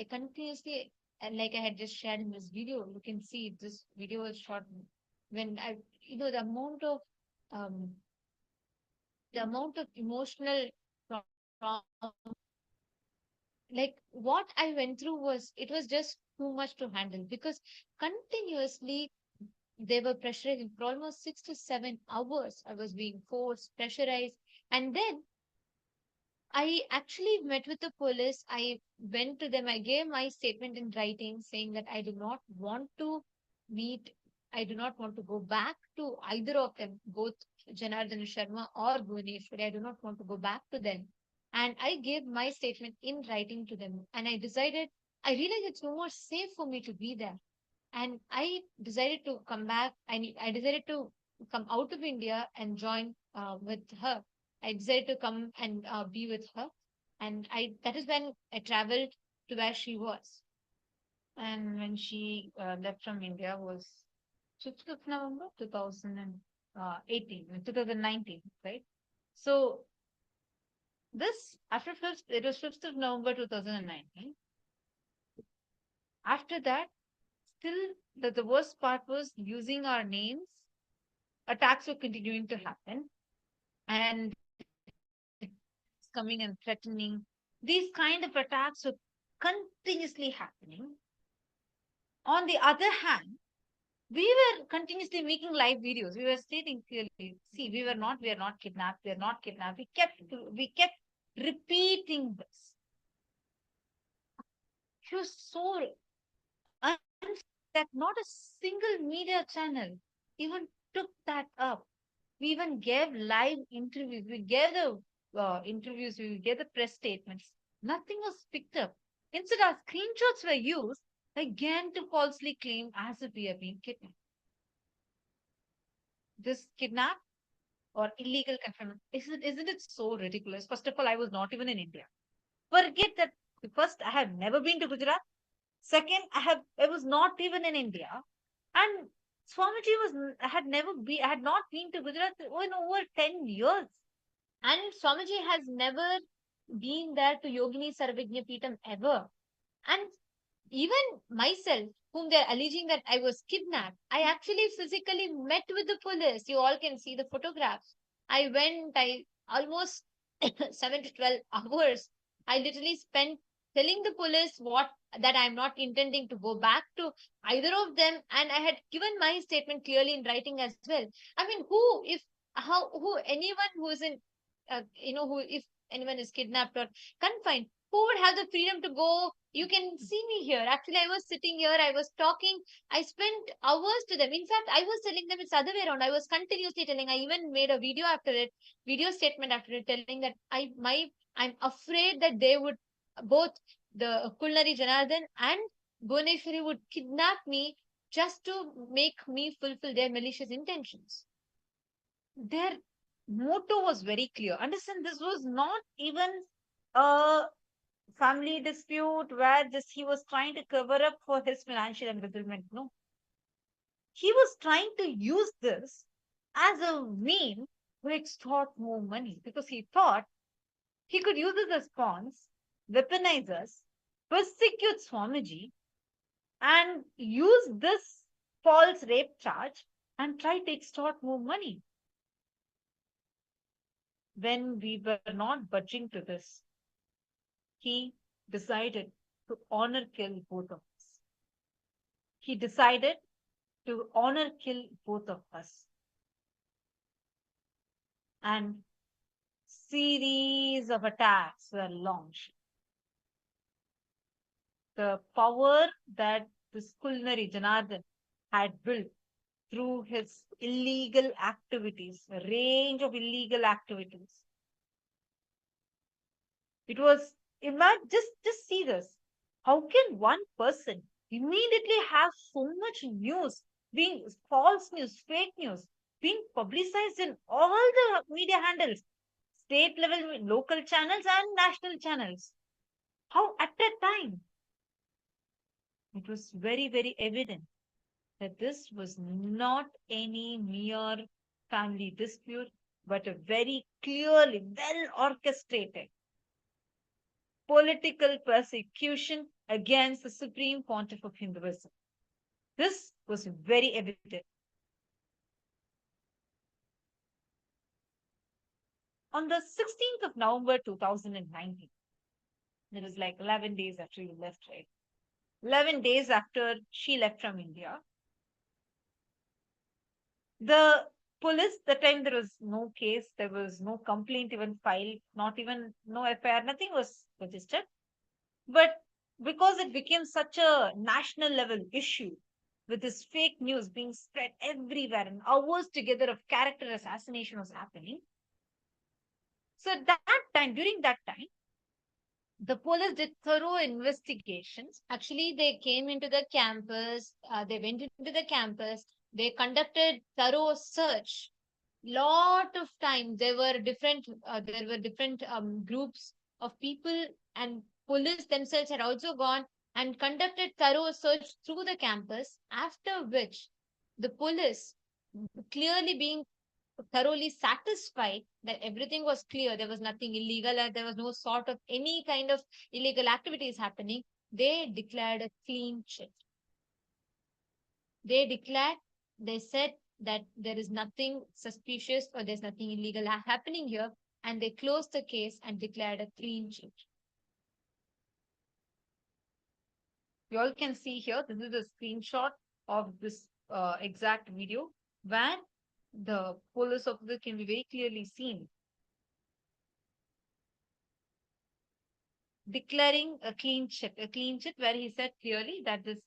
continuously, and like I had just shared in this video, you can see this video was shot when the um, amount of emotional trauma, like what I went through it was just too much to handle, because continuously they were pressurizing for almost 6 to 7 hours. I was being forced, pressurized, and then I actually met with the police. I went to them. I gave my statement in writing saying that I do not want to meet I do not want to go back to either of them, both Janardhan Sharma or Bhuvaneshwari. I do not want to go back to them. And I gave my statement in writing to them. And I realized it's no more safe for me to be there. And I decided to come back. I decided to come out of India and join with her. I decided to come and be with her. And that is when I traveled to where she was. And when she left from India was 5th of November 2018, 2019, right? So this after 5th, it was 5th of November 2019. After that, still the worst part was using our names. Attacks were continuing to happen, and coming and threatening. These kind of attacks were continuously happening. On the other hand, we were continuously making live videos. We were stating clearly, see, we are not kidnapped, we are not kidnapped. We kept repeating this. It was so unfair that not a single media channel even took that up. We even gave live interviews. We gave the interviews. We gave the press statements. Nothing was picked up. Instead, our screenshots were used again to falsely claim as if we have been kidnapped. This kidnap or illegal confinement, isn't it so ridiculous? First of all, I was not even in India. Forget that. First, I have never been to Gujarat. Second, I was not even in India. And Swamiji had not been to Gujarat in over 10 years. And Swamiji has never been there to Yogini Sarvajna Peetam ever. And even myself, whom they're alleging that I was kidnapped, I actually physically met with the police. You all can see the photographs. I almost 7 to 12 hours. I literally spent telling the police that I'm not intending to go back to either of them. And I had given my statement clearly in writing as well. I mean, anyone who is in, if anyone is kidnapped or confined, who would have the freedom to go? You can see me here. Actually, I was sitting here, I was talking, I spent hours to them. In fact, I was telling them it's other way around. I was continuously telling, I even made a video statement after it, telling that I'm afraid that they would both the Kulnari Janardhan and Bhuvaneshwari would kidnap me just to make me fulfill their malicious intentions. Their motto was very clear. Understand, this was not even a family dispute where he was trying to cover up for his financial embezzlement. No. He was trying to use this as a mean to extort more money because he thought he could use it as pawns, weaponize us, persecute Swamiji, and use this false rape charge and try to extort more money. When we were not budging to this, he decided to honor kill both of us. He decided to honor kill both of us. And series of attacks were launched. The power that this Kulnari Janardhan had built through his illegal activities, a range of illegal activities. It was, imagine, just see this. How can one person immediately have so much news, being false news, fake news, being publicized in all the media handles, state level, local channels and national channels? How at that time? It was very, very evident that this was not any mere family dispute, but a very clearly well orchestrated political persecution against the supreme pontiff of Hinduism. This was very evident. On the 16th of November 2019, it was like 11 days after you left, right? 11 days after she left from India, the police, that time there was no case, there was no complaint even filed, not even no FIR, nothing was registered. But because it became such a national level issue, with this fake news being spread everywhere and hours together of character assassination was happening. So during that time, the police did thorough investigations. Actually, they came into the campus, they went into the campus, they conducted thorough search. Lot of times there were different groups of people, and police themselves had also gone and conducted thorough search through the campus, after which the police, clearly being thoroughly satisfied that everything was clear, there was nothing illegal, and there was no sort of any kind of illegal activities happening, they declared a clean sheet. They declared, they said that there is nothing suspicious or there's nothing illegal happening here, and they closed the case and declared a clean sheet. You all can see here, this is a screenshot of this exact video where the police officer can be very clearly seen declaring a clean sheet where he said clearly that this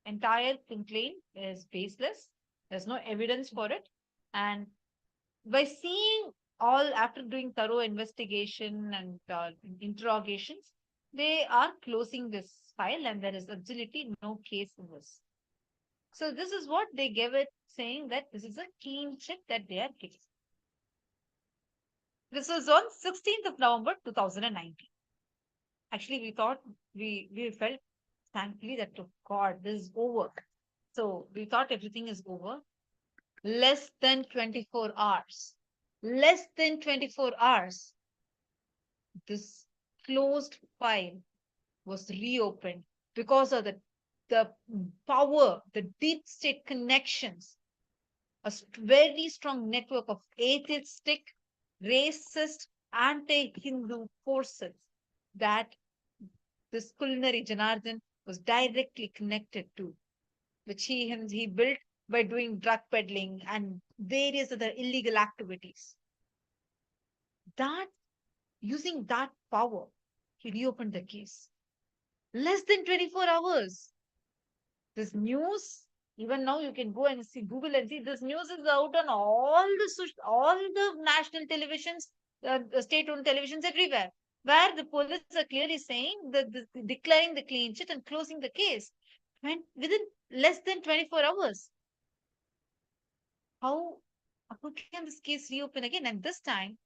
entire complaint is baseless. There's no evidence for it. And by seeing all, after doing thorough investigation and interrogations, they are closing this file and there is absolutely no case in this. So this is what they gave it, saying that this is a clean sheet that they are giving. This was on 16th of November 2019. Actually, we felt thankfully that, oh God, this is over. So we thought everything is over. Less than 24 hours. Less than 24 hours. This closed file was reopened because of the power, the deep state connections, a very strong network of atheistic, racist, anti-Hindu forces that this culinary Janardhan was directly connected to, which he built by doing drug peddling and various other illegal activities. That, using that power, he reopened the case. Less than 24 hours. This news, even now you can go and see, Google and see, this news is out on all the national televisions, state-owned televisions everywhere, where the police are clearly saying that declaring the clean sheet and closing the case within less than 24 hours. How can this case reopen again? And this time,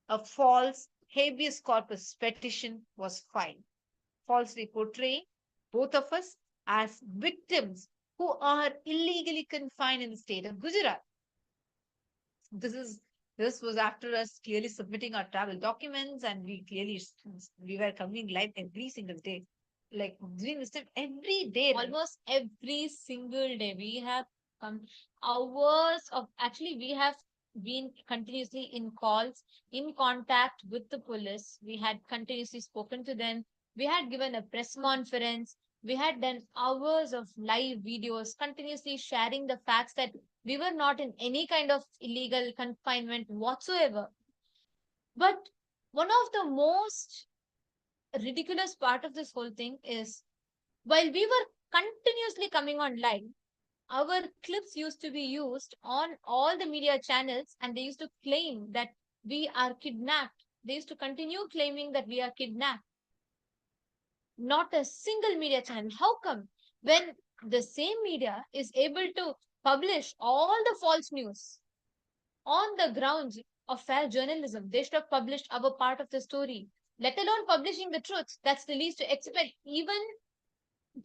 a false habeas corpus petition was filed, falsely portraying both of us as victims who are illegally confined in the state of Gujarat. This was after us clearly submitting our travel documents, and we were coming live every single day, like doing this every day, almost every single day. We have come hours of, actually we have been continuously in calls, in contact with the police. We had continuously spoken to them. We had given a press conference. We had done hours of live videos, continuously sharing the facts that we were not in any kind of illegal confinement whatsoever. But one of the most ridiculous part of this whole thing is, while we were continuously coming on live, our clips used to be used on all the media channels, and they used to claim that we are kidnapped. They used to continue claiming that we are kidnapped. Not a single media channel. How come? When the same media is able to publish all the false news on the grounds of fair journalism, they should have published our part of the story, let alone publishing the truth. That's the least to expect. Even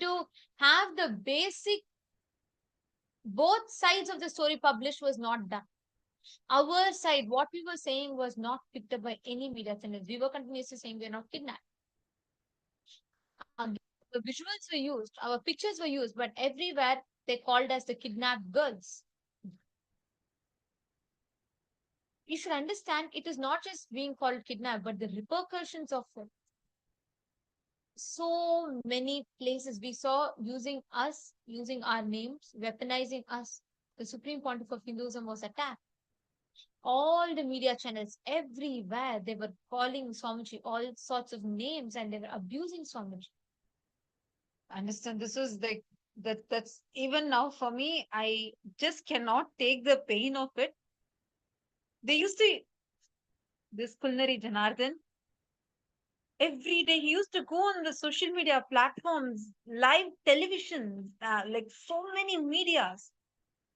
to have the basic both sides of the story published was not done. Our side, what we were saying, was not picked up by any media channels. We were continuously saying we are not kidnapped. The visuals were used, our pictures were used, but everywhere they called us the kidnapped girls. You should understand, it is not just being called kidnapped, but the repercussions of it. So many places we saw using us, using our names, weaponizing us. The Supreme Pontiff of Hinduism was attacked. All the media channels, everywhere, they were calling Swamiji all sorts of names and they were abusing Swamiji. Understand, this was like That's even now for me, I just cannot take the pain of it. They used to, this Kulnari Janardhan, every day he used to go on the social media platforms, live television, like so many medias.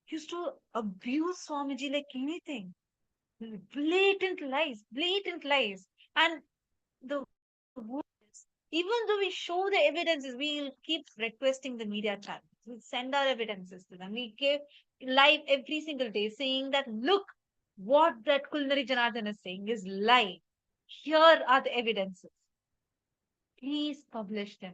He used to abuse Swamiji like anything. Blatant lies. And the worst is, even though we show the evidences, we'll keep requesting the media channels. We send our evidences to them. We give live every single day saying that, look, what that Kulnari Janardhan is saying is lie. Here are the evidences. Please publish them.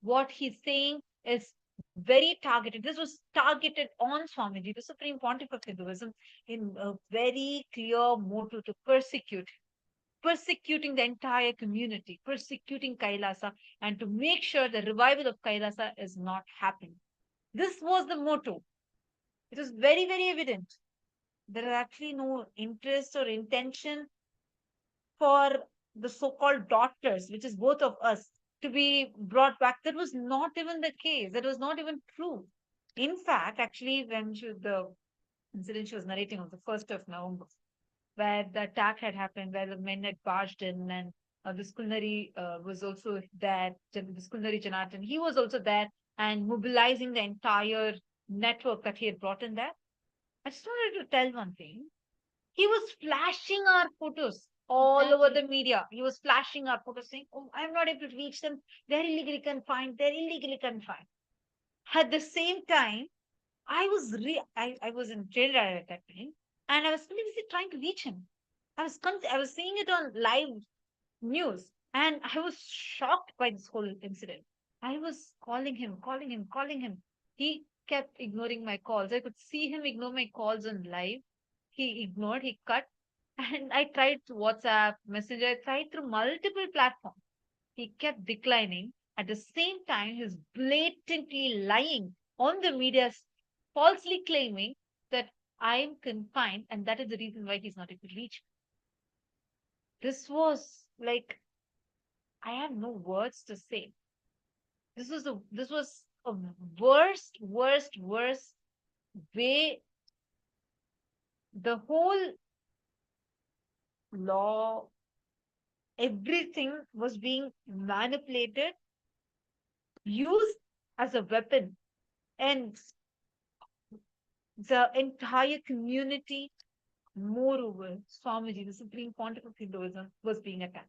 What he's saying is very targeted. This was targeted on Swamiji, the Supreme Pontiff of Hinduism, in a very clear motive to persecute, persecuting the entire community, persecuting Kailasa, and to make sure the revival of Kailasa is not happening. This was the motto. It was very, very evident. There is actually no interest or intention for the so-called daughters, which is both of us, to be brought back. That was not even the case. That was not even true. In fact, actually, when the incident she was narrating on the 1st of November, where the attack had happened, where the men had barged in, and this Kulnari was also there, this Kulnari Janardhan, he was also there, and mobilizing the entire network that he had brought in there. I just wanted to tell one thing. He was flashing our photos all over the media. He was flashing our photos saying, oh, I'm not able to reach them. They're illegally confined. They're illegally confined. At the same time, I was in jail at that time, and I was really busy trying to reach him. I was seeing it on live news, and I was shocked by this whole incident. I was calling him. He kept ignoring my calls. I could see him ignore my calls on live. He ignored, he cut, and I tried to WhatsApp, Messenger, I tried through multiple platforms. He kept declining. At the same time, he's blatantly lying on the media, falsely claiming that I'm confined, and that is the reason why he's not able to reach me. This was like, I have no words to say. This was a worst way. The whole law, everything was being manipulated, used as a weapon, and the entire community, moreover, Swamiji, the Supreme Pontiff of Hinduism, was being attacked.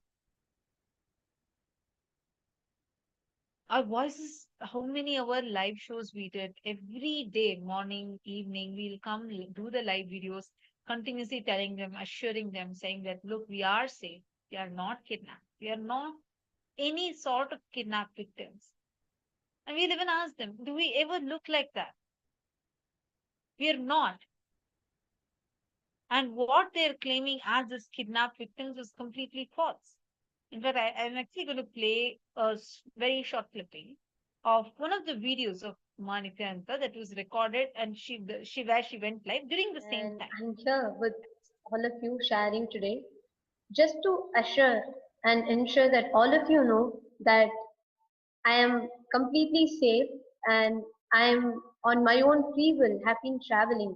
Our voices, how many our live shows we did every day, morning, evening, we'll come do the live videos, continuously telling them, assuring them, saying that, look, we are safe. We are not kidnapped. We are not any sort of kidnapped victims. And we'll even ask them, do we ever look like that? We are not. And what they're claiming as this kidnapped victims is completely false. In fact, I'm actually going to play a very short clipping of one of the videos of Nithyananda that was recorded, and where she went live during the same And time. I'm here with all of you sharing today just to assure and ensure that all of you know that I am completely safe and I am on my own free will, have been traveling.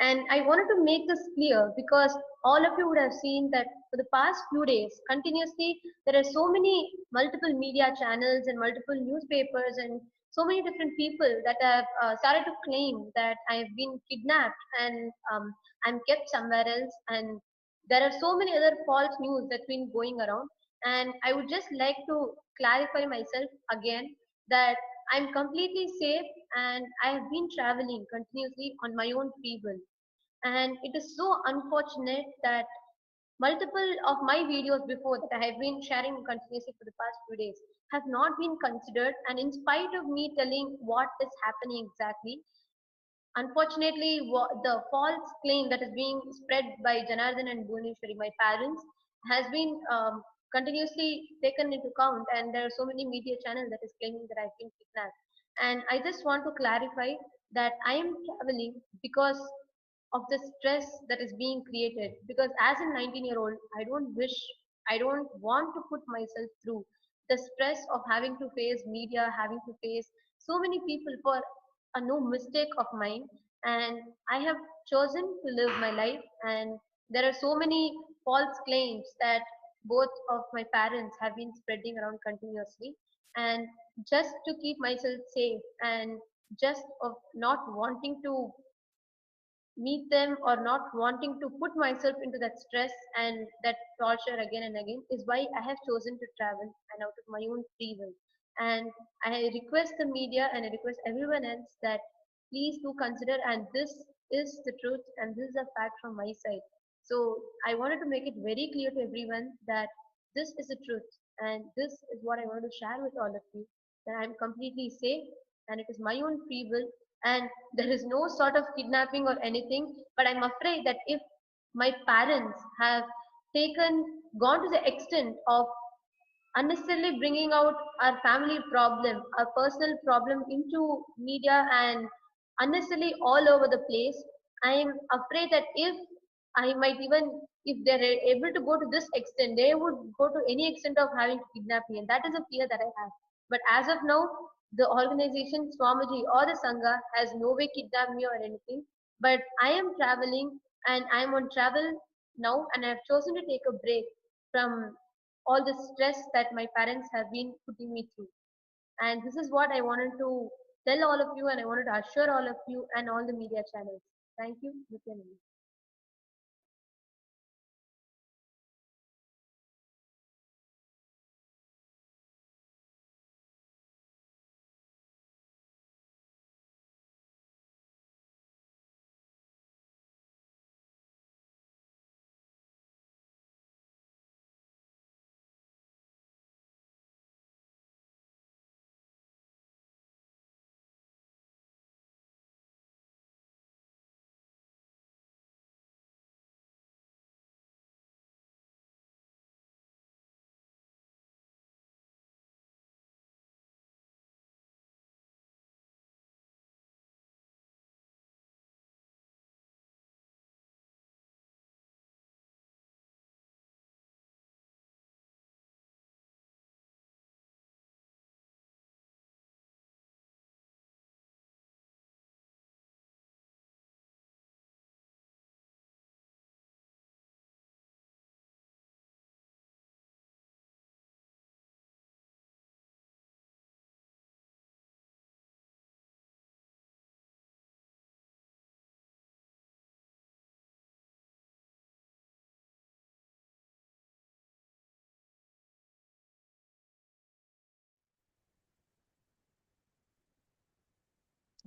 And I wanted to make this clear because all of you would have seen that for the past few days, continuously, there are so many multiple media channels and multiple newspapers and so many different people that have started to claim that I have been kidnapped and I'm kept somewhere else. And there are so many other false news that's been going around. And I would just like to clarify myself again that I'm completely safe and I have been traveling continuously on my own free will. And it is so unfortunate that multiple of my videos before that I have been sharing continuously for the past few days have not been considered. And in spite of me telling what is happening exactly, unfortunately, the false claim that is being spread by Janardhan and Bhuneshwari, my parents, has been continuously taken into account, and there are so many media channels that is claiming that I've been kidnapped. And I just want to clarify that I am traveling because of the stress that is being created. Because as a 19-year-old, I don't want to put myself through the stress of having to face media, having to face so many people for a no mistake of mine, and I have chosen to live my life. And there are so many false claims that both of my parents have been spreading around continuously, and just to keep myself safe and just of not wanting to meet them or not wanting to put myself into that stress and that torture again and again is why I have chosen to travel and out of my own free will. And I request the media and I request everyone else that please do consider, and this is the truth and this is a fact from my side. So I wanted to make it very clear to everyone that this is the truth and this is what I want to share with all of you, that I'm completely safe and it is my own free will, and there is no sort of kidnapping or anything. But I'm afraid that if my parents have taken gone to the extent of unnecessarily bringing out our family problem, our personal problem into media and unnecessarily all over the place, I am afraid that if I might even, if they're able to go to this extent, they would go to any extent of having to kidnap me, and that is a fear that I have. But as of now, the organization Swamiji or the Sangha has no way kidnapped me or anything. But I am traveling and I am on travel now, and I have chosen to take a break from all the stress that my parents have been putting me through. And this is what I wanted to tell all of you, and I wanted to assure all of you and all the media channels. Thank you, Nithyananda.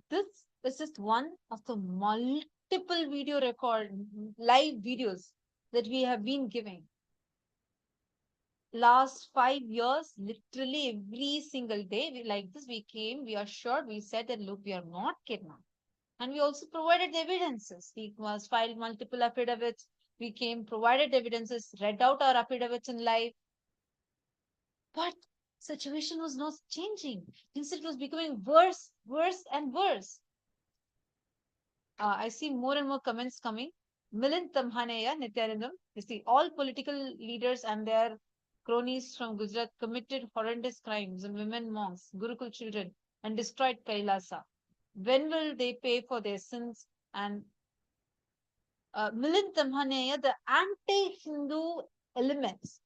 This is just one of the multiple live videos that we have been giving. Last 5 years, literally every single day, like this, we came, we assured, we said that, look, we are not kidnapped. And we also provided the evidences. We was filed multiple affidavits. We came, provided evidences, read out our affidavits in live. But situation was not changing. Instead, it was becoming worse, worse, and worse. I see more and more comments coming. Milind Tamhaneya, Nithyanandam. You see, all political leaders and their cronies from Gujarat committed horrendous crimes on women monks, Gurukul children, and destroyed Kailasa. When will they pay for their sins? And Milind Tamhaneya, the anti-Hindu elements,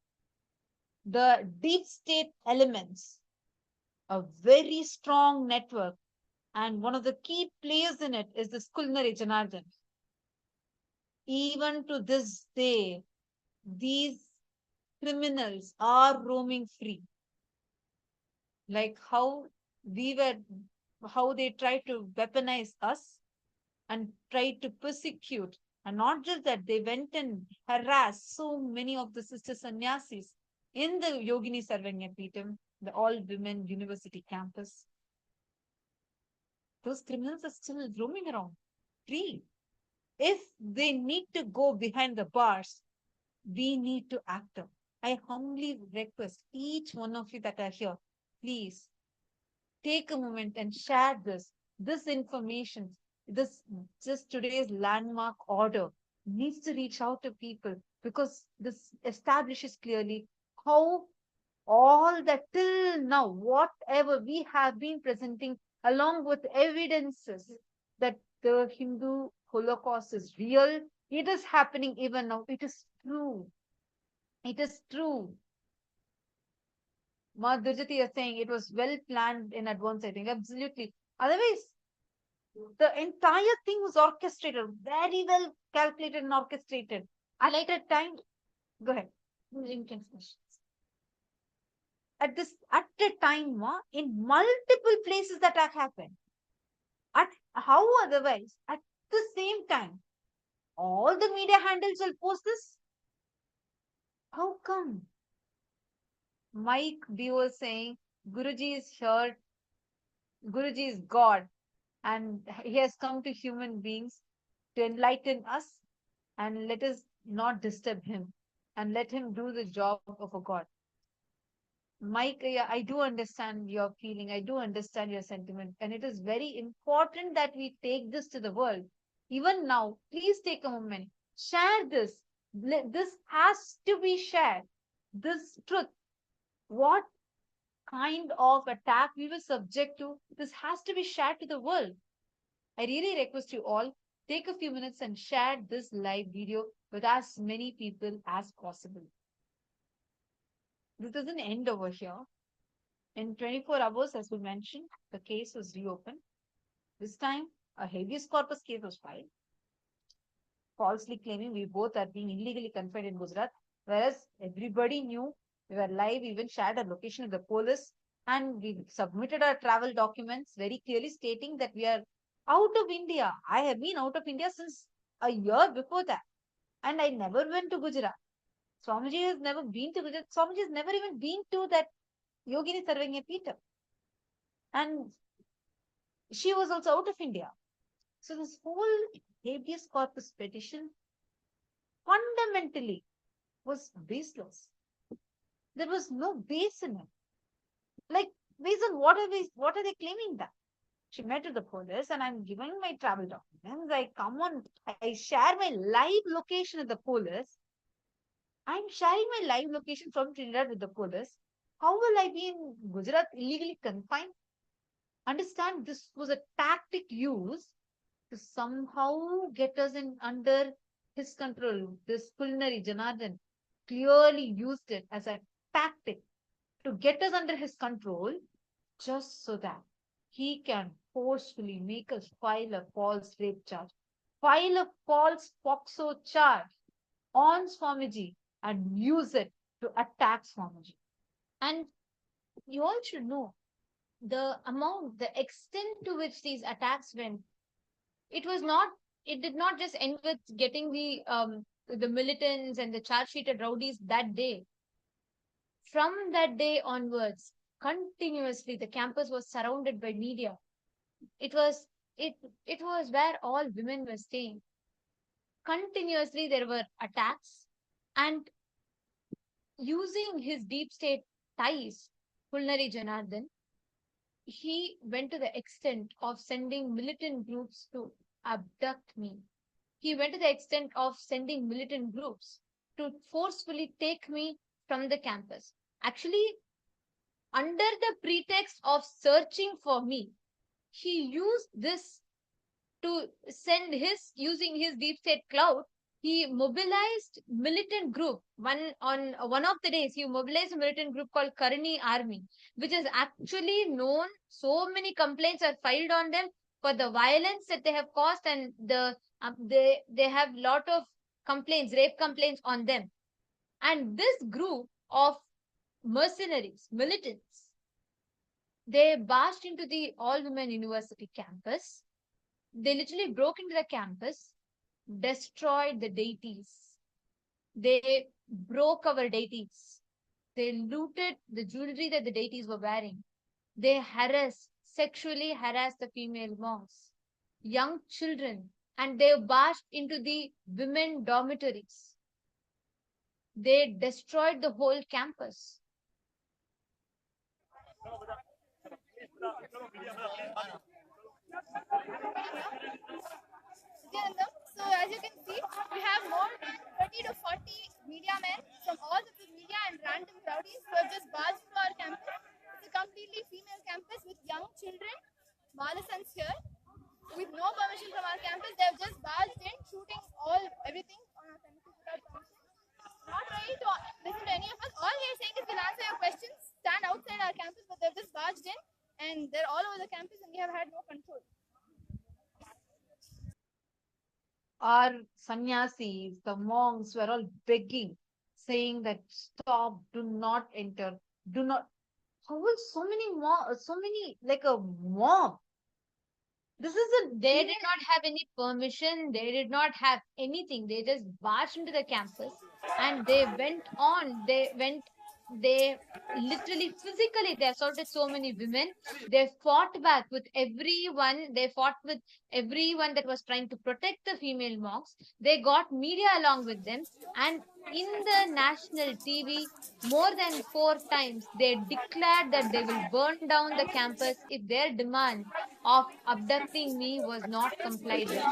the deep state elements, a very strong network, and one of the key players in it is the Skulnari Janardhan. Even to this day, these criminals are roaming free. Like how they try to weaponize us and try to persecute. And not just that, they went and harassed so many of the sister sannyasis in the Yogini Sarvanya Peetham, the all-women university campus. Those criminals are still roaming around free. If they need to go behind the bars, we need to act up. I humbly request each one of you that are here, please take a moment and share this information. This just today's landmark order needs to reach out to people, because this establishes clearly how all that till now, whatever we have been presenting along with evidences that the Hindu Holocaust is real. It is happening even now. It is true. It is true. Ma Durjati is saying it was well planned in advance, I think. Absolutely. Otherwise, the entire thing was orchestrated, very well calculated and orchestrated. At a time, go ahead. At a time, in multiple places that have happened. At how otherwise? At the same time, all the media handles will post this. How come? Mike B was saying Guruji is here, Guruji is God, and he has come to human beings to enlighten us, and let us not disturb him and let him do the job of a God. Mike, yeah, I do understand your feeling, I do understand your sentiment, and it is very important that we take this to the world. Even now, please take a moment, share this. This has to be shared. This truth, what kind of attack we were subject to, this has to be shared to the world. I really request you all, take a few minutes and share this live video with as many people as possible. This doesn't end over here. In 24 hours, as we mentioned, the case was reopened. This time, a habeas corpus case was filed, falsely claiming we both are being illegally confined in Gujarat, whereas everybody knew we were live, even shared a location of the police, and we submitted our travel documents very clearly stating that we are out of India. I have been out of India since a year before that, and I never went to Gujarat. Swamiji has never been to Gujarat. Swamiji has never even been to that Yogini Sarvanya Peter. And she was also out of India. So this whole habeas corpus petition fundamentally was baseless. There was no base in it. Like, based on what are they claiming that? She met with the police and I'm giving my travel documents. I come on, I share my live location at the police. I'm sharing my live location from Trinidad with the police. How will I be in Gujarat illegally confined? Understand, this was a tactic used to somehow get us in under his control. This culinary Janardhan clearly used it as a tactic to get us under his control, just so that he can forcefully make us file a false rape charge, file a false POXO charge on Swamiji and use it to attack Swamiji. And you all should know the amount, the extent to which these attacks went. It did not just end with getting the militants and the charge sheeted rowdies that day. From that day onwards, continuously the campus was surrounded by media. It was it was where all women were staying. Continuously there were attacks, and using his deep state ties, Pulnari Janardhan, he went to the extent of sending militant groups to abduct me. He went to the extent of sending militant groups to forcefully take me from the campus. Actually, under the pretext of searching for me, he used this to send using his deep state cloud, he mobilized militant group. One of the days, he mobilized a militant group called Karani Army, which is actually known. So many complaints are filed on them for the violence that they have caused, and they have lot of complaints, rape complaints on them. And this group of mercenaries, militants, they barged into the all-women university campus. They literally broke into the campus, destroyed the deities. They broke our deities. They looted the jewelry that the deities were wearing. They sexually harassed the female monks, young children, and they barged into the women dormitories. They destroyed the whole campus. So as you can see, we have more than 30 to 40 media men from all the media and random rowdies who have just barged into our campus. It's a completely female campus with young children. adolescents here with no permission from our campus. They have just barged in, shooting everything on our campus without permission. Not ready to listen to any of us. All we are saying is we'll answer your questions, stand outside our campus, but they've just barged in and they're all over the campus and we have had no control. Our sannyasis, the monks were all begging, saying that stop, do not enter, do not. How will so many like a mob? This is a They did not have any permission. They did not have anything. They just barged into the campus and they went on. They literally, physically, they assaulted so many women. They fought back with everyone. They fought with everyone that was trying to protect the female monks. They got media along with them. And in the national TV, more than 4 times, they declared that they will burn down the campus if their demand of abducting me was not complied with.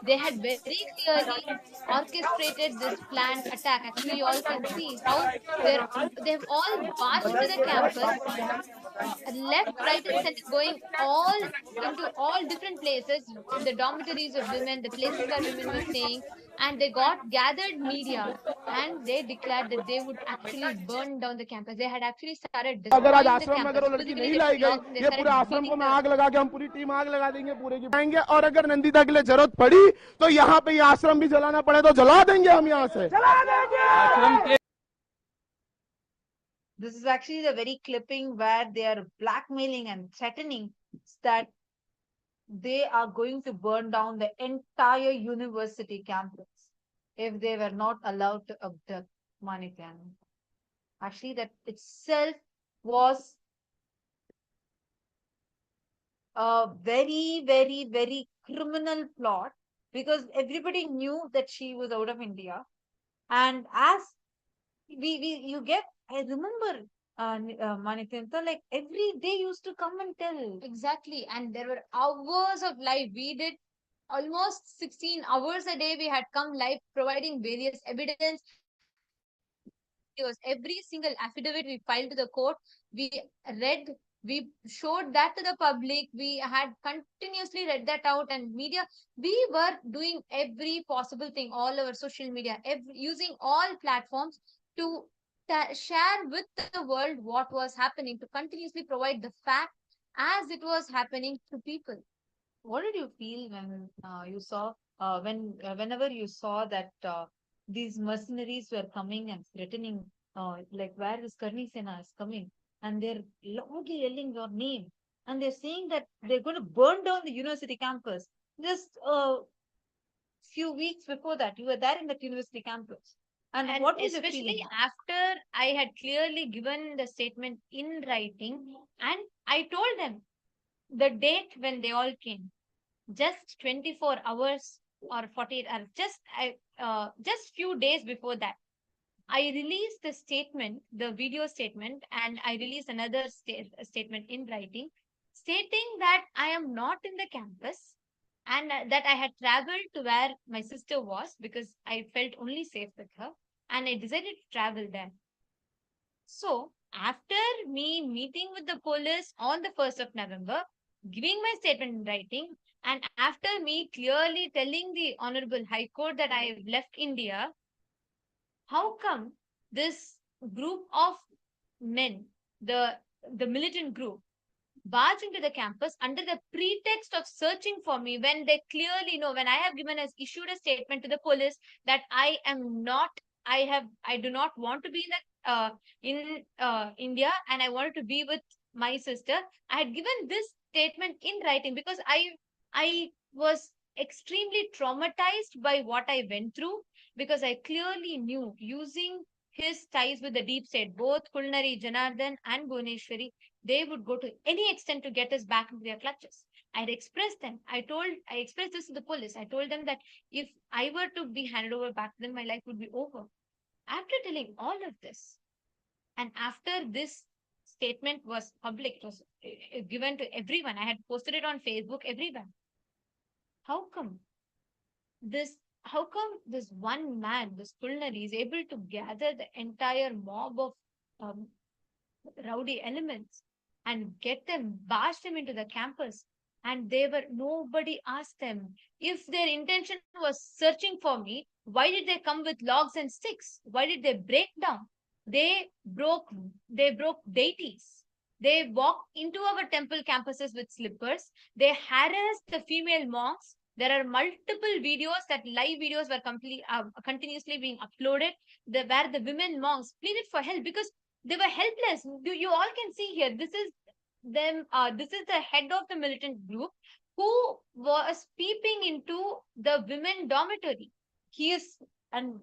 They had very clearly orchestrated this planned attack. Actually, you all can see how they've all marched into the campus, left, right, and center, going all into all different places, in the dormitories of women, the places where women were staying, and they got gathered media and they declared that they would actually burn down the campus. They had actually started अगर आज destroying the आश्रम में अगर campus. वो लड़की Physically, नहीं they lie took गई, logs and they ये पूरे started आश्रम को beating मैं the. आग लगा के हम पूरी टीम आग लगा देंगे पूरे की आएंगे। और अगर नंदिता के लिए जरूरत पड़ी तो यहाँ पे ये आश्रम भी जलाना पड़े तो जला देंगे हम यहाँ से। This is actually the very clipping where they are blackmailing and threatening that they are going to burn down the entire university campus if they were not allowed to abduct Nithyananda. Actually, that itself was a very, very, very criminal plot because everybody knew that she was out of India. And as you get, I remember Manitanta, like every day used to come and tell. Exactly. And there were hours of live. We did almost 16 hours a day. We had come live providing various evidence. Every single affidavit we filed to the court, we read, we showed that to the public. We had continuously read that out, and media, we were doing every possible thing, all our social media, using all platforms to share with the world what was happening, to continuously provide the fact as it was happening to people. What did you feel when you saw whenever you saw that these mercenaries were coming and threatening, like where this Karni Sena is coming, and they're loudly yelling your name, and they're saying that they're going to burn down the university campus. Just a few weeks before that, you were there in that university campus. And what was your especially feeling? after I had clearly given the statement in writing, and I told them the date when they all came, just 24 hours or 48 hours, just few days before that, I released the statement, the video statement, and I released another statement in writing stating that I am not in the campus and that I had traveled to where my sister was because I felt only safe with her, and I decided to travel there. So, after me meeting with the police on the 1st of November, giving my statement in writing, and after me clearly telling the Honorable High Court that I have left India, how come this group of men, the militant group, barge into the campus under the pretext of searching for me when they clearly know, when I have issued a statement to the police that I am not, I do not want to be in India and I wanted to be with my sister. I had given this statement in writing because I was extremely traumatized by what I went through, because I clearly knew, using his ties with the deep state, both Kulnari, Janardhan and Bhuneshwari, they would go to any extent to get us back into their clutches. I had expressed them. I expressed this to the police. I told them that if I were to be handed over back, then my life would be over. After telling all of this, and after this statement was public, it was given to everyone, I had posted it on Facebook, everywhere. How come this one man, this Kulnari, is able to gather the entire mob of rowdy elements and barge them into the campus. And nobody asked them if their intention was searching for me. Why did they come with logs and sticks? Why did they break down? They broke, they broke deities. They walked into our temple campuses with slippers. They harassed the female monks. There are multiple videos, that live videos were continuously being uploaded, where the women monks pleaded for help because they were helpless. You all can see here. This is them. This is the head of the militant group who was peeping into the women dormitory. He is, and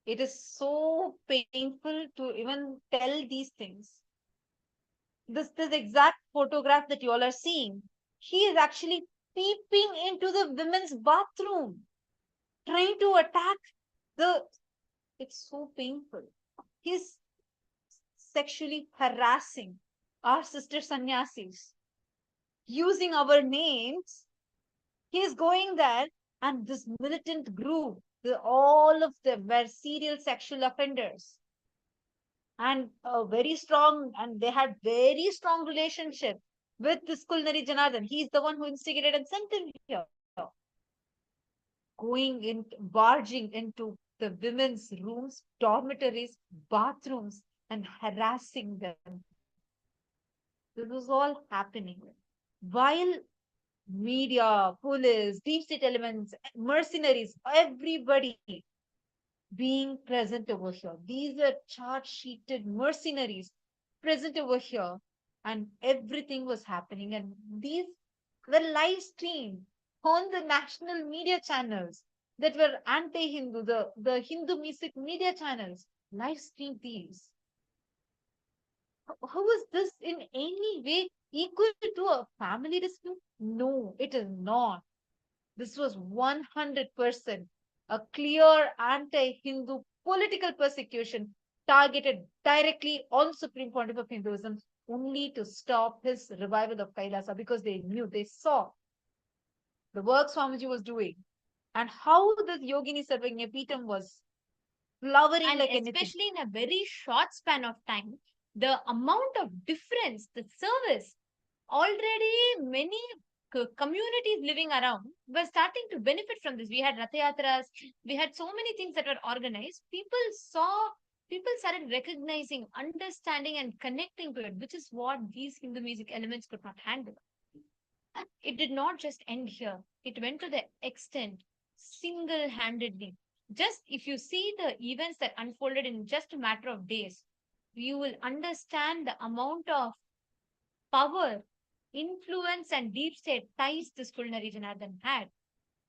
it is so painful to even tell these things. This exact photograph that you all are seeing, he is actually peeping into the women's bathroom, trying to attack the. It's so painful. He's sexually harassing our sister sannyasis, using our names. He's going there, and this militant group, all of them were serial sexual offenders, and they had very strong relationship with this Kulnari Janardhan. He's the one who instigated and sent him here. Barging into the women's rooms, dormitories, bathrooms, and harassing them. This was all happening while media, police, deep state elements, mercenaries, everybody being present over here. These are charge-sheeted mercenaries present over here, and everything was happening. And these were live streamed on the national media channels that were anti-Hindu, the Hindumisic media channels, live streamed these. How is this in any way equal to a family dispute? No, it is not. This was 100% a clear anti-Hindu political persecution targeted directly on Supreme Pontiff of Hinduism, only to stop his revival of Kailasa, because they saw the work Swamiji was doing and how this Yogini Sarvajñapīఠam was flowering, and like anything. especially in a very short span of time, the amount of difference, the service, already many communities living around were starting to benefit from this. We had Ratha Yatras, we had so many things that were organized. People started recognizing, understanding, and connecting to it, which is what these Hinduisic elements could not handle. It did not just end here. It went to the extent, single-handedly. Just if you see the events that unfolded in just a matter of days, you will understand the amount of power, influence, and deep state ties this Kulnari Janardhan had.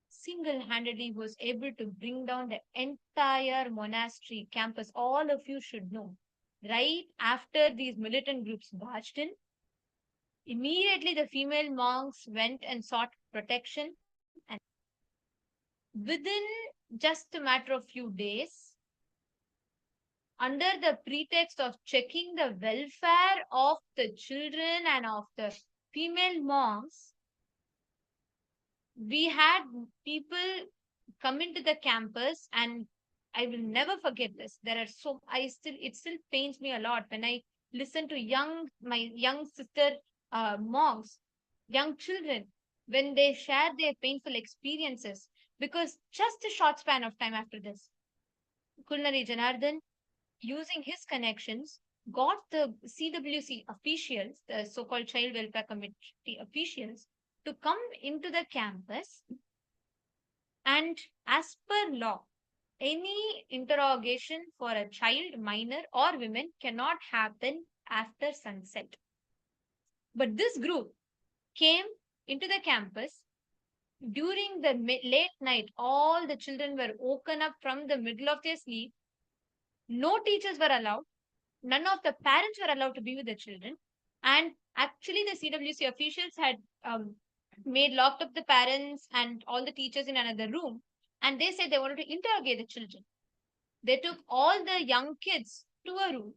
Single-handedly was able to bring down the entire monastery campus. All of you should know. Right after these militant groups barged in, immediately the female monks went and sought protection. And within just a matter of few days, under the pretext of checking the welfare of the children and of the female monks, we had people come into the campus, and I will never forget this. It still pains me a lot when I listen to my young sister monks, young children, when they share their painful experiences, because just a short span of time after this, Kulnari Janardhan, using his connections, got the CWC officials, the so-called Child Welfare Committee officials, to come into the campus. And as per law, any interrogation for a child, minor, or women cannot happen after sunset. But this group came into the campus during the late night. All the children were woken up from the middle of their sleep. No teachers were allowed. None of the parents were allowed to be with the children. And actually, the CWC officials had locked up the parents and all the teachers in another room. And they said they wanted to interrogate the children. They took all the young kids to a room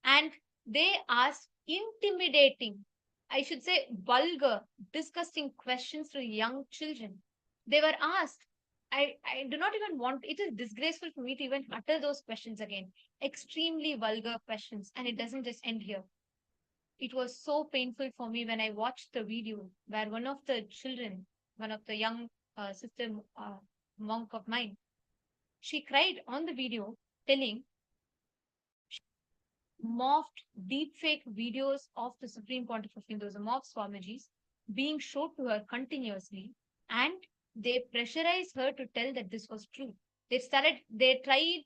and they asked intimidating, I should say vulgar, disgusting questions to young children. They were asked, I do not even want, it is disgraceful for me to even utter those questions again. Extremely vulgar questions, and it doesn't just end here. It was so painful for me when I watched the video where one of the children, one of the young sister monk of mine, she cried on the video telling morphed deepfake videos of the Supreme Pontiff of Hindus, the mock Swamijis, being showed to her continuously, and they pressurized her to tell that this was true. They tried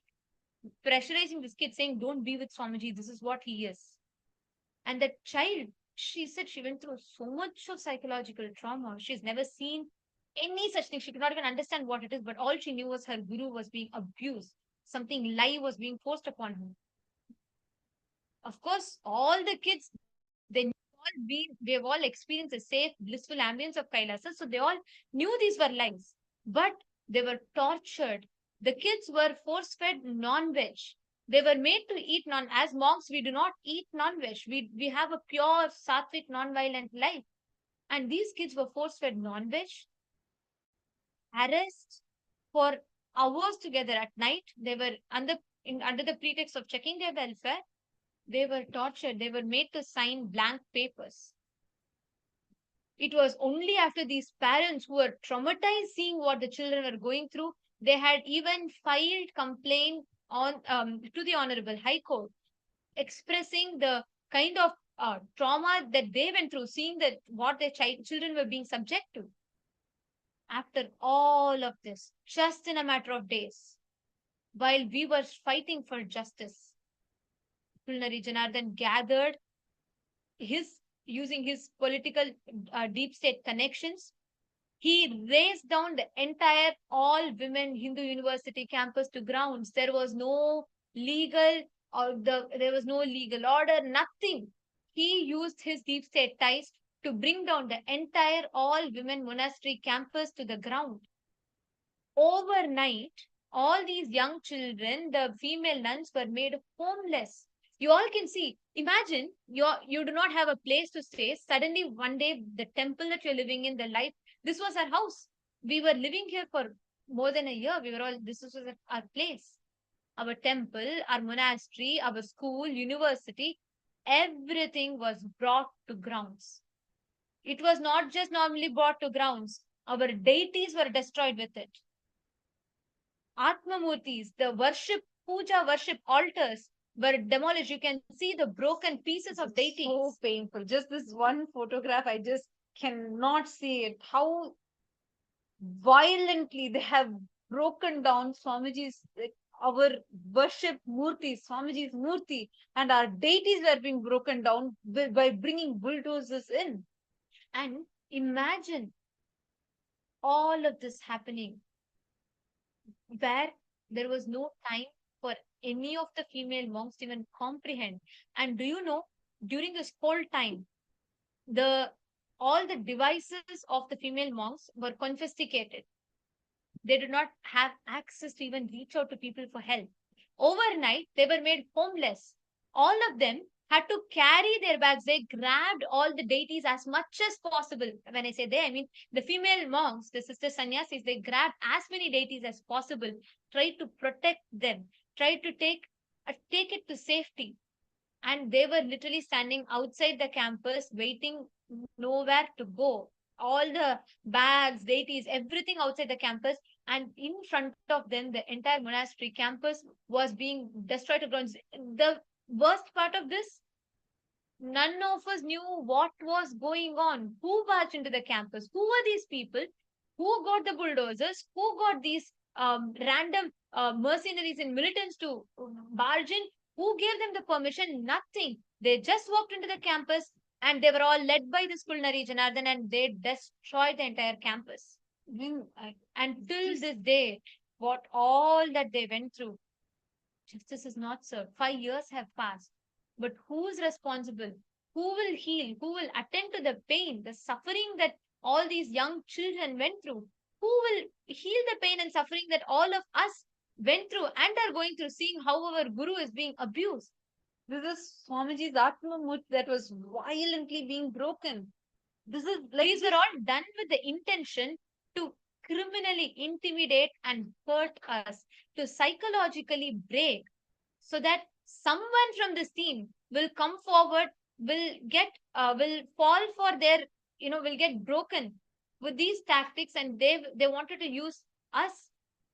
pressurizing this kid, saying, "Don't be with Swamiji, this is what he is." And that child, she said she went through so much of psychological trauma. She's never seen any such thing. She could not even understand what it is, but all she knew was her guru was being abused. Something lie was being forced upon her. Of course, all the kids, they've all experienced a safe, blissful ambience of Kailasa, so they all knew these were lies. But they were tortured. The kids were force-fed non-veg. They were made to eat as monks, we do not eat non-veg. We have a pure, sattvic, non-violent life. And these kids were force-fed non-veg, harassed for hours together at night. They were under the pretext of checking their welfare. They were tortured. They were made to sign blank papers. It was only after these parents who were traumatized seeing what the children were going through, they had even filed complaint on to the Honorable High Court, expressing the kind of trauma that they went through, seeing that what their children were being subject to. After all of this, just in a matter of days, while we were fighting for justice, Kulnari Janardhan gathered using his political deep state connections. He razed down the entire all women Hindu university campus to grounds. There was no legal there was no legal order, nothing. He used his deep state ties to bring down the entire all women monastery campus to the ground. Overnight, all these young children, the female nuns, were made homeless. You all can see, imagine you do not have a place to stay. Suddenly one day the temple that you're living in, the life, this was our house. We were living here for more than a year. This was our place, our temple, our monastery, our school, university, everything was brought to grounds. It was not just normally brought to grounds, our deities were destroyed with it. Atmamurtis, the puja worship altars were demolished. You can see the broken pieces of deities. So painful. Just this one photograph, I just cannot see it. How violently they have broken down Swamiji's, our worship Murti, Swamiji's Murti, and our deities were being broken down by bringing bulldozers in. And imagine all of this happening where there was no time for any of the female monks to even comprehend. And do you know, during this whole time, all the devices of the female monks were confiscated. They did not have access to even reach out to people for help. Overnight, they were made homeless. All of them had to carry their bags. They grabbed all the deities as much as possible. When I say they, I mean the female monks, the sister sannyasis, they grabbed as many deities as possible, tried to protect them, tried to take it to safety. And they were literally standing outside the campus, waiting, nowhere to go. All the bags, deities, everything outside the campus. And in front of them, the entire monastery campus was being destroyed to grounds. The worst part of this, none of us knew what was going on. Who barged into the campus? Who were these people? Who got the bulldozers? Who got these random mercenaries and militants to barge in? Who gave them the permission? Nothing. They just walked into the campus and they were all led by this Kulnari Janardhan and they destroyed the entire campus. And till this day, what all that they went through, justice is not served. 5 years have passed. But who's responsible? Who will heal? Who will attend to the pain, the suffering that all these young children went through? Who will heal the pain and suffering that all of us went through and are going through, seeing how our guru is being abused? This is Swamiji's Atmamurti that was violently being broken. These were all done with the intention to criminally intimidate and hurt us, to psychologically break, so that someone from this team will come forward will fall for their, will get broken with these tactics, and they wanted to use us,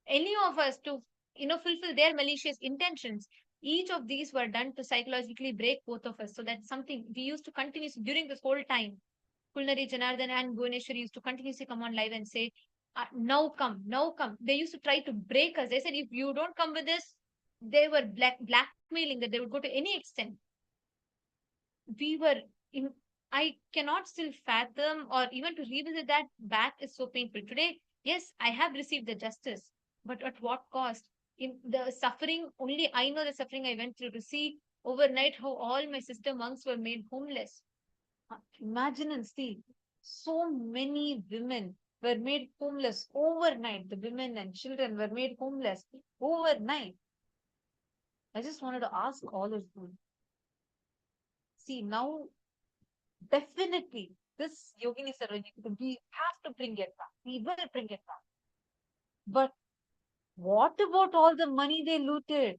any of us, to fulfill their malicious intentions. Each of these were done to psychologically break both of us, so that's something we used to continuously during this whole time. Kulnari, Janardhan, and Bhuvaneshwari used to continuously come on live and say, now come, now come. They used to try to break us. They said, if you don't come with this, they were blackmailing that they would go to any extent. We were in, I cannot still fathom, or even to revisit that back is so painful. Today, yes, I have received the justice, but at what cost? In the suffering, only I know the suffering I went through to see overnight how all my sister monks were made homeless. Imagine and see, so many women were made homeless overnight. The women and children were made homeless overnight. I just wanted to ask all of you. See, now, definitely, this Yogini Sarojini, we have to bring it back. We will bring it back. But what about all the money they looted?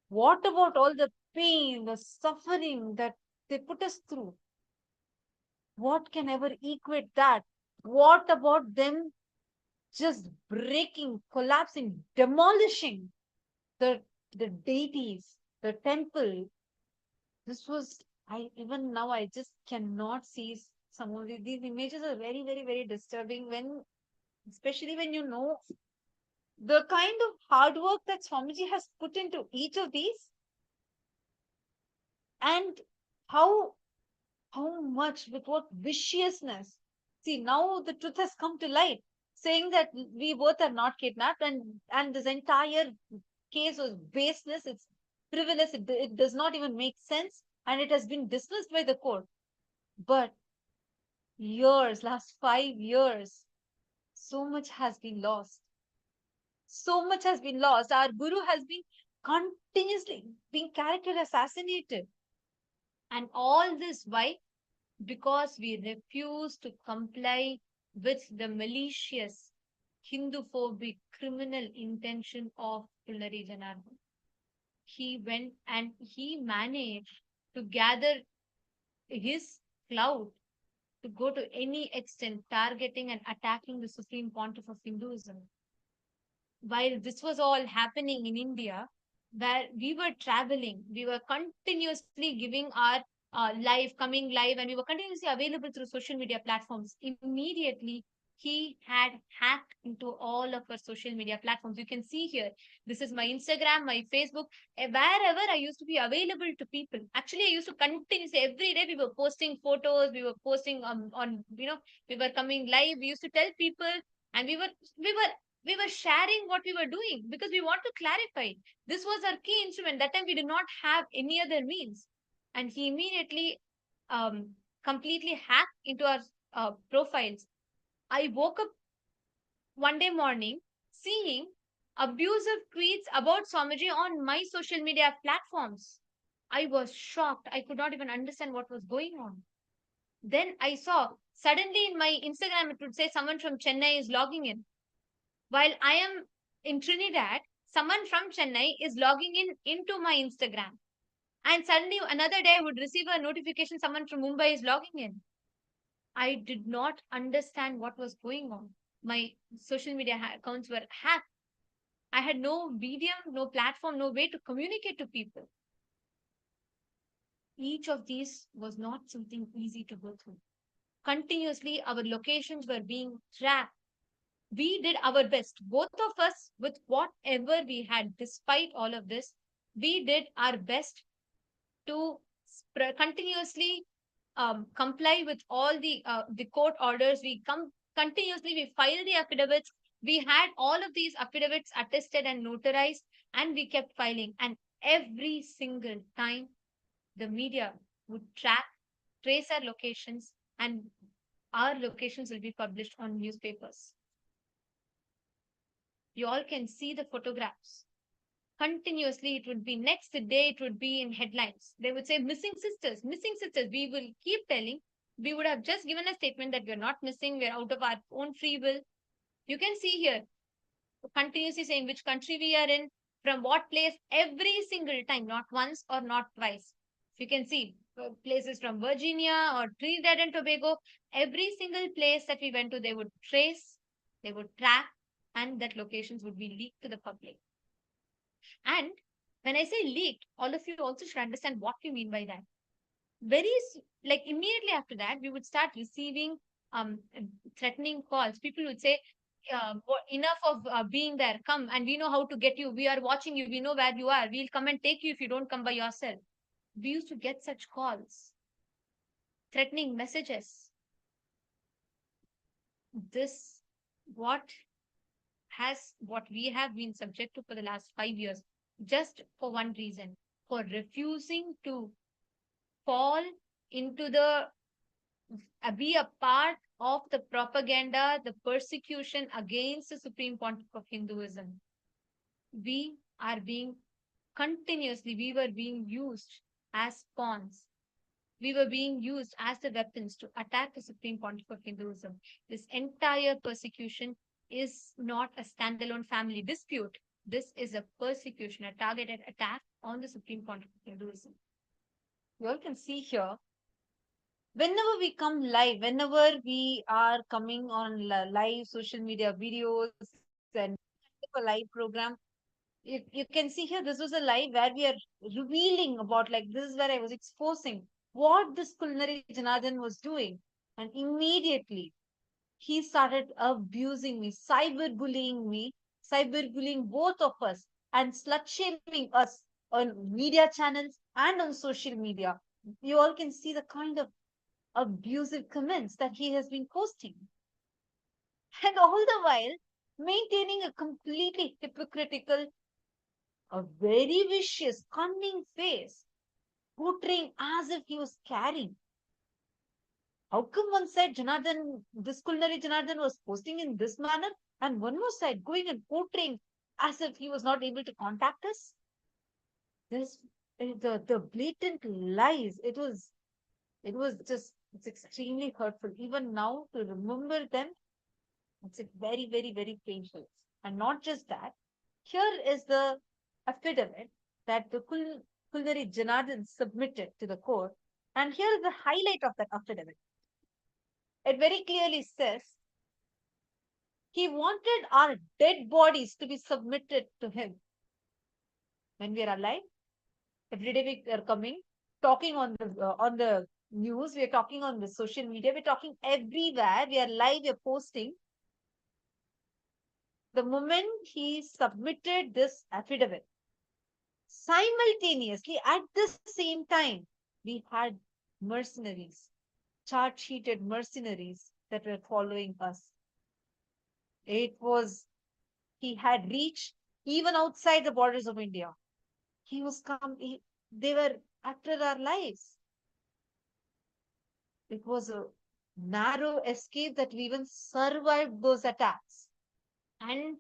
What about all the pain, the suffering that they put us through? What can ever equate that? What about them just breaking, collapsing, demolishing the deities, the temple? This was, even now I just cannot see some of these images are very, very, very disturbing, especially when you know the kind of hard work that Swamiji has put into each of these, and how much, with what viciousness. See, now the truth has come to light, saying that we both are not kidnapped, and this entire case was baseless, it's frivolous, it does not even make sense, and it has been dismissed by the court. But last 5 years, so much has been lost. So much has been lost. Our guru has been continuously being character assassinated. And all this, why? Because we refuse to comply with the malicious, Hindu-phobic, criminal intention of Kulnari Janardhan. He went and he managed to gather his clout to go to any extent, targeting and attacking the supreme pontiff of Hinduism. While this was all happening in India, where we were traveling, we were continuously giving our coming live, and we were continuously available through social media platforms. Immediately, he had hacked into all of our social media platforms. You can see here, this is my Instagram, my Facebook, wherever I used to be available to people. Actually, I used to continuously, every day we were posting photos, we were posting on, we were coming live, we used to tell people, and we were sharing what we were doing because we want to clarify. This was our key instrument. That time we did not have any other means. And he immediately completely hacked into our profiles. I woke up one day morning seeing abusive tweets about Swamiji on my social media platforms. I was shocked. I could not even understand what was going on. Then I saw suddenly in my Instagram, it would say someone from Chennai is logging in. While I am in Trinidad, someone from Chennai is logging in into my Instagram. And suddenly another day I would receive a notification someone from Mumbai is logging in. I did not understand what was going on. My social media accounts were hacked. I had no medium, no platform, no way to communicate to people. Each of these was not something easy to go through. Continuously, our locations were being tracked. We did our best, both of us, with whatever we had. Despite all of this, we did our best to continuously comply with all the court orders. Continuously we filed the affidavits. We had all of these affidavits attested and notarized, and we kept filing. And every single time, the media would trace our locations, and our locations will be published on newspapers. You all can see the photographs. Continuously, it would be next day, it would be in headlines. They would say, missing sisters, missing sisters. We will keep telling. We would have just given a statement that we're not missing, we're out of our own free will. You can see here, continuously saying which country we are in, from what place, every single time, not once or not twice. You can see places from Virginia or Trinidad and Tobago. Every single place that we went to, they would trace, they would track, and that locations would be leaked to the public. And when I say leaked, all of you also should understand what we mean by that. Like immediately after that, we would start receiving threatening calls. People would say, enough of being there, come, and we know how to get you, we are watching you, we know where you are, we'll come and take you if you don't come by yourself. We used to get such calls, threatening messages. This what what we have been subject to for the last 5 years, just for one reason, for refusing to fall into the be a part of the propaganda, the persecution against the Supreme Pontiff of Hinduism. We are being we were being used as pawns. We were being used as the weapons to attack the Supreme Pontiff of Hinduism. This entire persecution is not a standalone family dispute. This is a persecution, a targeted attack on the Supreme Pontiff of Hinduism. You all can see here, whenever we come live, whenever we are coming on live social media videos and a live program, you can see here, this was a live where we are revealing about, like, this is where I was exposing what this culinary Janardhan was doing. And immediately he started abusing me, cyberbullying both of us, and slut shaming us on media channels and on social media. You all can see the kind of abusive comments that he has been posting. And all the while maintaining a completely hypocritical, a very vicious, cunning face, portraying as if he was caring. How come one side Janardhan, this culinary Janardhan was posting in this manner, and one more side going and portraying as if he was not able to contact us? This the blatant lies. It's extremely hurtful. Even now to remember them, it's very, very, very painful. And not just that, here is the affidavit that the culinary Janardhan submitted to the court. And here is the highlight of that affidavit. It very clearly says he wanted our dead bodies to be submitted to him. When we are alive, every day we are coming, talking on the news, we are talking on the social media, we're talking everywhere, we are live, we are posting. The moment he submitted this affidavit, simultaneously at the same time, we had mercenaries, charge-sheeted mercenaries that were following us. He had reached even outside the borders of India. They were after our lives. It was a narrow escape that we even survived those attacks. And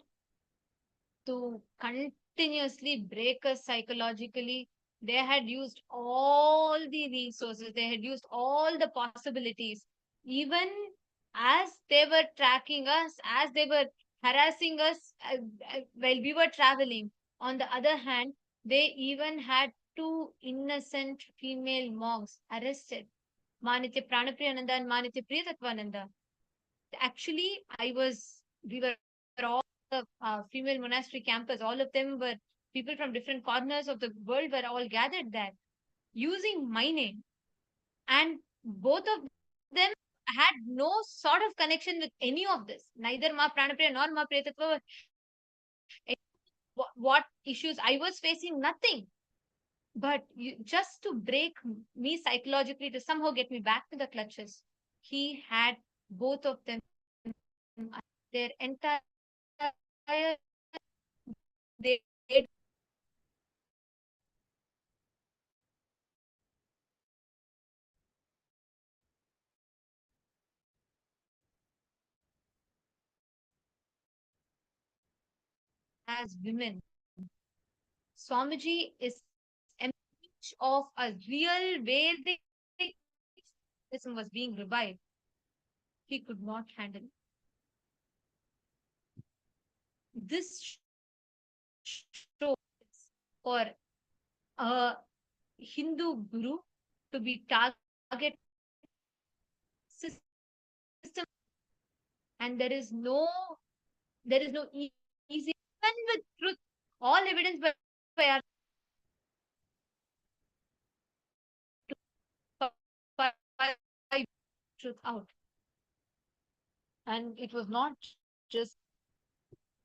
to continuously break us psychologically, they had used all the resources, they had used all the possibilities. Even as they were tracking us, as they were harassing us while we were traveling, on the other hand, they even had two innocent female monks arrested, Manitya Pranapriyananda and Manitya Priyatatvananda. Actually, we were all the female monastery campus. All of them were people from different corners of the world were all gathered there using my name. And both of them had no sort of connection with any of this. Neither Ma Pranapriya nor Ma Pretatva. What issues I was facing, nothing. But just to break me psychologically, to somehow get me back to the clutches, he had both of them, their entire, they as women. Swamiji is image of a real Vedic system was being revived. He could not handle it. This shows for a Hindu guru to be targeted system, and there is no easy and with truth, all evidence by our by truth out. And it was not just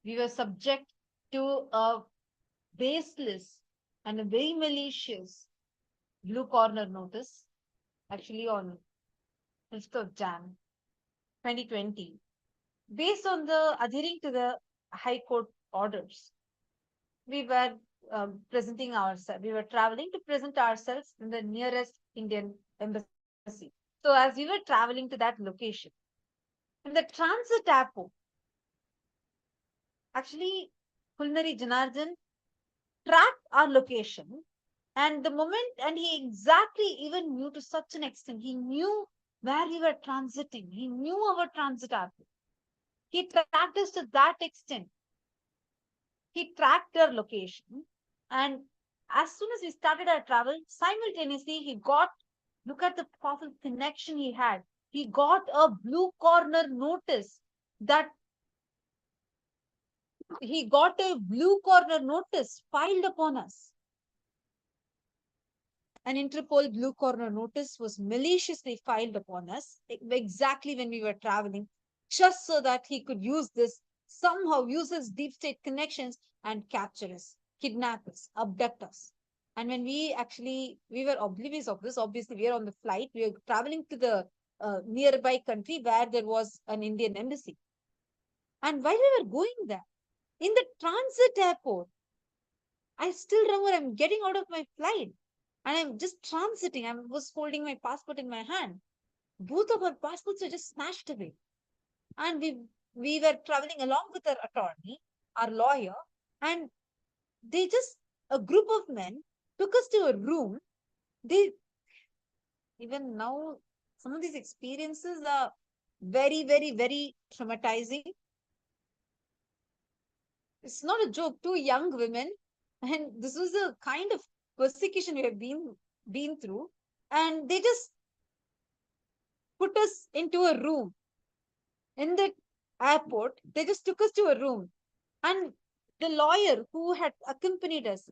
we were subject to a baseless and a very malicious blue corner notice, actually on 5th of Jan 2020, based on the adhering to the High Court orders. We were presenting ourselves, we were traveling to present ourselves in the nearest Indian embassy. So as we were traveling to that location, in the transit airport, actually, Kulnari Janardhan tracked our location, and the moment, and he exactly even knew to such an extent, he knew where we were transiting, he knew our transit airport. He tracked us to that extent. He tracked our location, and as soon as we started our travel, simultaneously he got, look at the powerful connection he had. He got a blue corner notice that he got a blue corner notice filed upon us. An Interpol blue corner notice was maliciously filed upon us exactly when we were traveling, just so that he could use this, somehow use his deep state connections and capture us, kidnap us, abduct us. And when we were oblivious of this, obviously we are on the flight, we are traveling to the nearby country where there was an Indian embassy. And while we were going there, in the transit airport, I still remember I'm getting out of my flight and I'm just transiting. I was holding my passport in my hand. Both of our passports were just snatched away. And we were traveling along with our attorney, our lawyer, and a group of men took us to a room. Even now, some of these experiences are very, very, very traumatizing. It's not a joke. Two young women, and this was a kind of persecution we have been through, and they just put us into a room in the airport. They just took us to a room, and the lawyer who had accompanied us,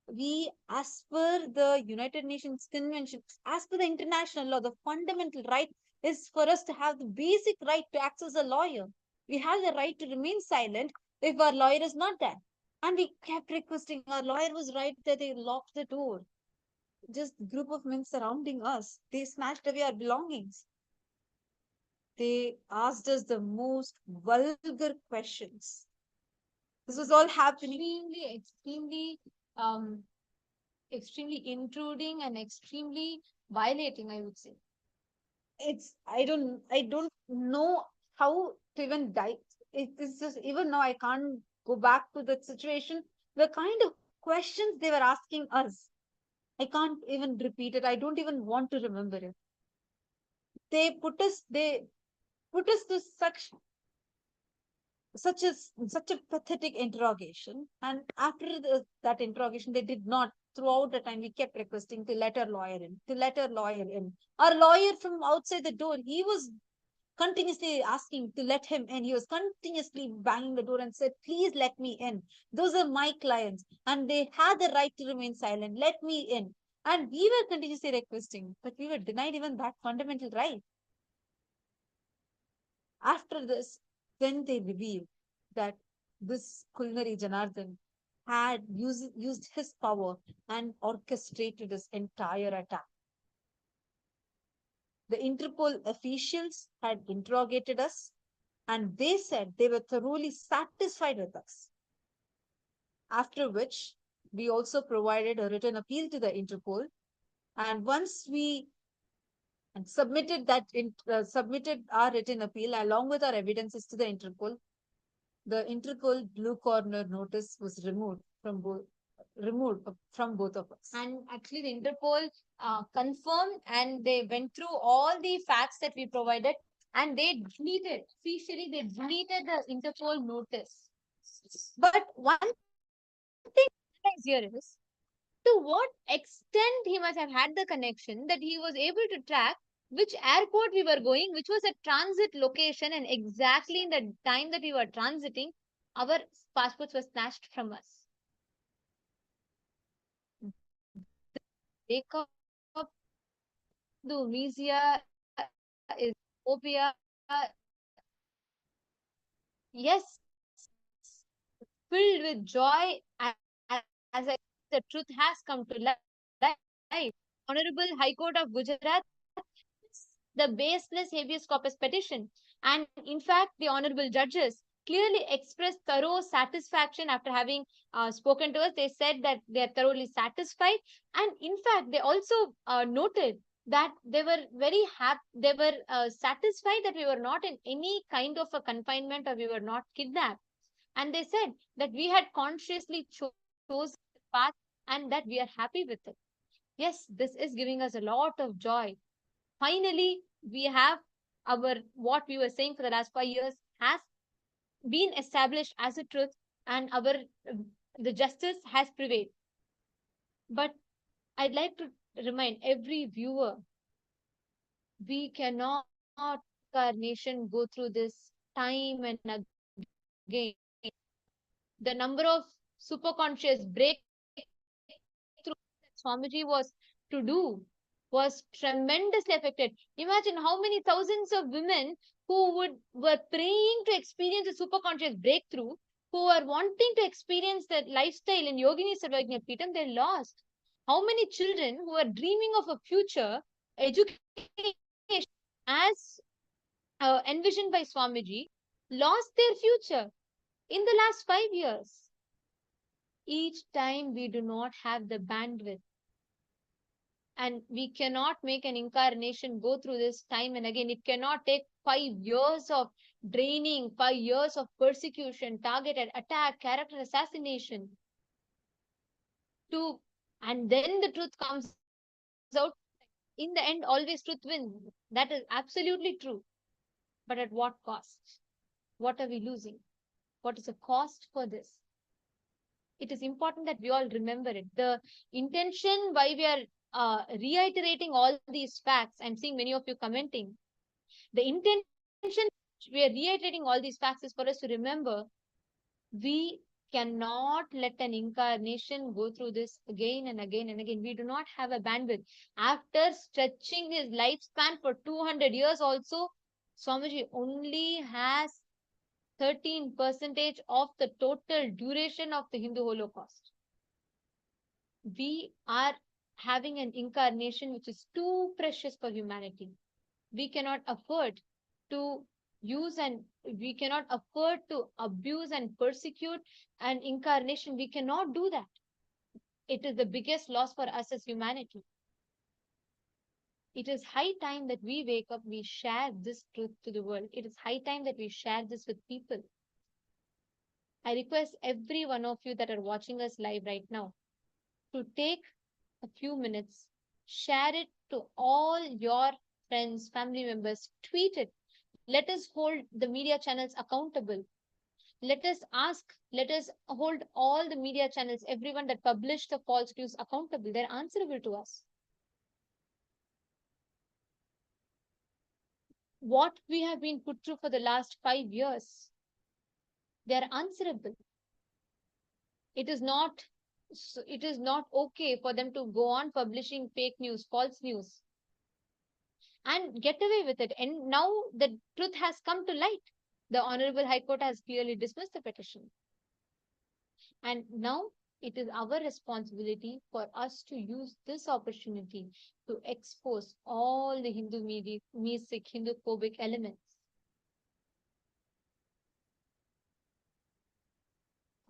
we, as per the United Nations Convention, as per the international law, the fundamental right is for us to have the basic right to access a lawyer. We have the right to remain silent if our lawyer is not there. And we kept requesting, our lawyer was right there, they locked the door. Just a group of men surrounding us. They snatched away our belongings. They asked us the most vulgar questions. This was all happening. Extremely intruding and extremely violating, I would say. I don't know how to even die. It is just, even now I can't go back to that situation. The kind of questions they were asking us, I can't even repeat it. I don't even want to remember it. They put us to such a pathetic interrogation, and after that interrogation, they did not. Throughout the time, we kept requesting to let our lawyer in. Our lawyer from outside the door, he was continuously asking to let him in. He was continuously banging the door and said, please let me in. Those are my clients and they had the right to remain silent. Let me in. And we were continuously requesting, but we were denied even that fundamental right. After this, then they revealed that this Kulnari Janardhan had used his power and orchestrated this entire attack. The Interpol officials had interrogated us, and they said they were thoroughly satisfied with us. After which, we also provided a written appeal to the Interpol. And once we submitted our written appeal along with our evidences to the Interpol blue corner notice was removed from both of us. And actually, the Interpol confirmed and they went through all the facts that we provided and they deleted the Interpol notice. But one thing here is To what extent he must have had the connection that he was able to track which airport we were going, which was a transit location, and exactly in the time that we were transiting, our passports were snatched from us. Wake up, the Tunisia is Ethiopia. Yes, filled with joy as I, the truth has come to light. Honorable High Court of Gujarat, the baseless habeas corpus petition. And in fact, the honorable judges clearly expressed thorough satisfaction after having spoken to us. They said that they are thoroughly satisfied. And in fact, they also noted that they were very happy, they were satisfied that we were not in any kind of a confinement or we were not kidnapped. And they said that we had consciously chosen the path and that we are happy with it. Yes, this is giving us a lot of joy. Finally, we have our what we were saying for the last 5 years has been established as a truth, and our the justice has prevailed. But I'd like to remind every viewer, we cannot our nation go through this time and again. The number of superconscious breakthroughs that Swamiji was to do was tremendously affected. Imagine how many thousands of women who were praying to experience a superconscious breakthrough, who were wanting to experience that lifestyle in Yogini Sarvajna Peetham, they lost. How many children who were dreaming of a future education as envisioned by Swamiji lost their future in the last 5 years. Each time we do not have the bandwidth, and we cannot make an incarnation go through this time and again. It cannot take 5 years of draining, 5 years of persecution, targeted attack, character assassination to, and then the truth comes out. In the end, always truth wins. That is absolutely true. But at what cost? What are we losing? What is the cost for this? It is important that we all remember it. The intention why we are reiterating all these facts, I'm seeing many of you commenting. The intention we are reiterating all these facts is for us to remember we cannot let an incarnation go through this again and again and again. We do not have a bandwidth. After stretching his lifespan for 200 years, also, Swamiji only has 13% of the total duration of the Hindu Holocaust. We are having an incarnation which is too precious for humanity. We cannot afford to we cannot afford to abuse and persecute an incarnation. We cannot do that. It is the biggest loss for us as humanity. It is high time that we wake up, we share this truth to the world. It is high time that we share this with people. I request every one of you that are watching us live right now to take a few minutes, share it to all your friends, family members, tweet it. Let us hold the media channels accountable. Let us hold all the media channels, everyone that published the false news accountable. They're answerable to us. What we have been put through for the last 5 years, they're answerable. It is not okay for them to go on publishing fake news, false news, and get away with it. And now the truth has come to light. The Honorable High Court has clearly dismissed the petition. And now it is our responsibility for us to use this opportunity to expose all the Hindumisic, Hindu-phobic elements.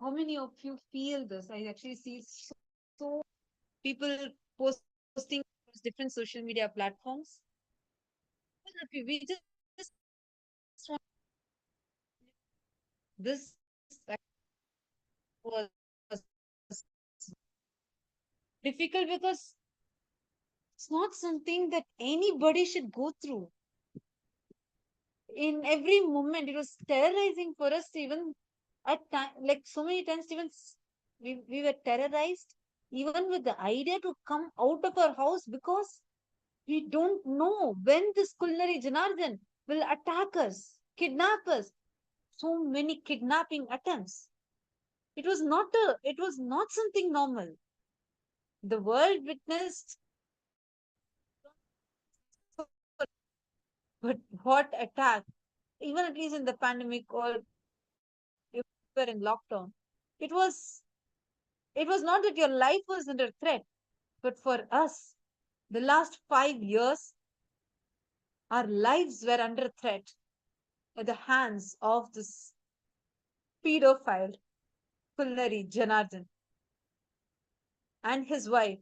How many of you feel this? I actually see so people posting different social media platforms. We just want this was difficult because it's not something that anybody should go through. In every moment, it was terrorizing for us, even at time, like so many times, even we were terrorized even with the idea to come out of our house, because we don't know when this culinary Janardhan will attack us, kidnap us. So many kidnapping attempts. It was not something normal. The world witnessed, but what attack? Even at least in the pandemic, or if we were in lockdown, it was it was not that your life was under threat, but for us, the last 5 years, our lives were under threat at the hands of this pedophile culinary Janardhan and his wife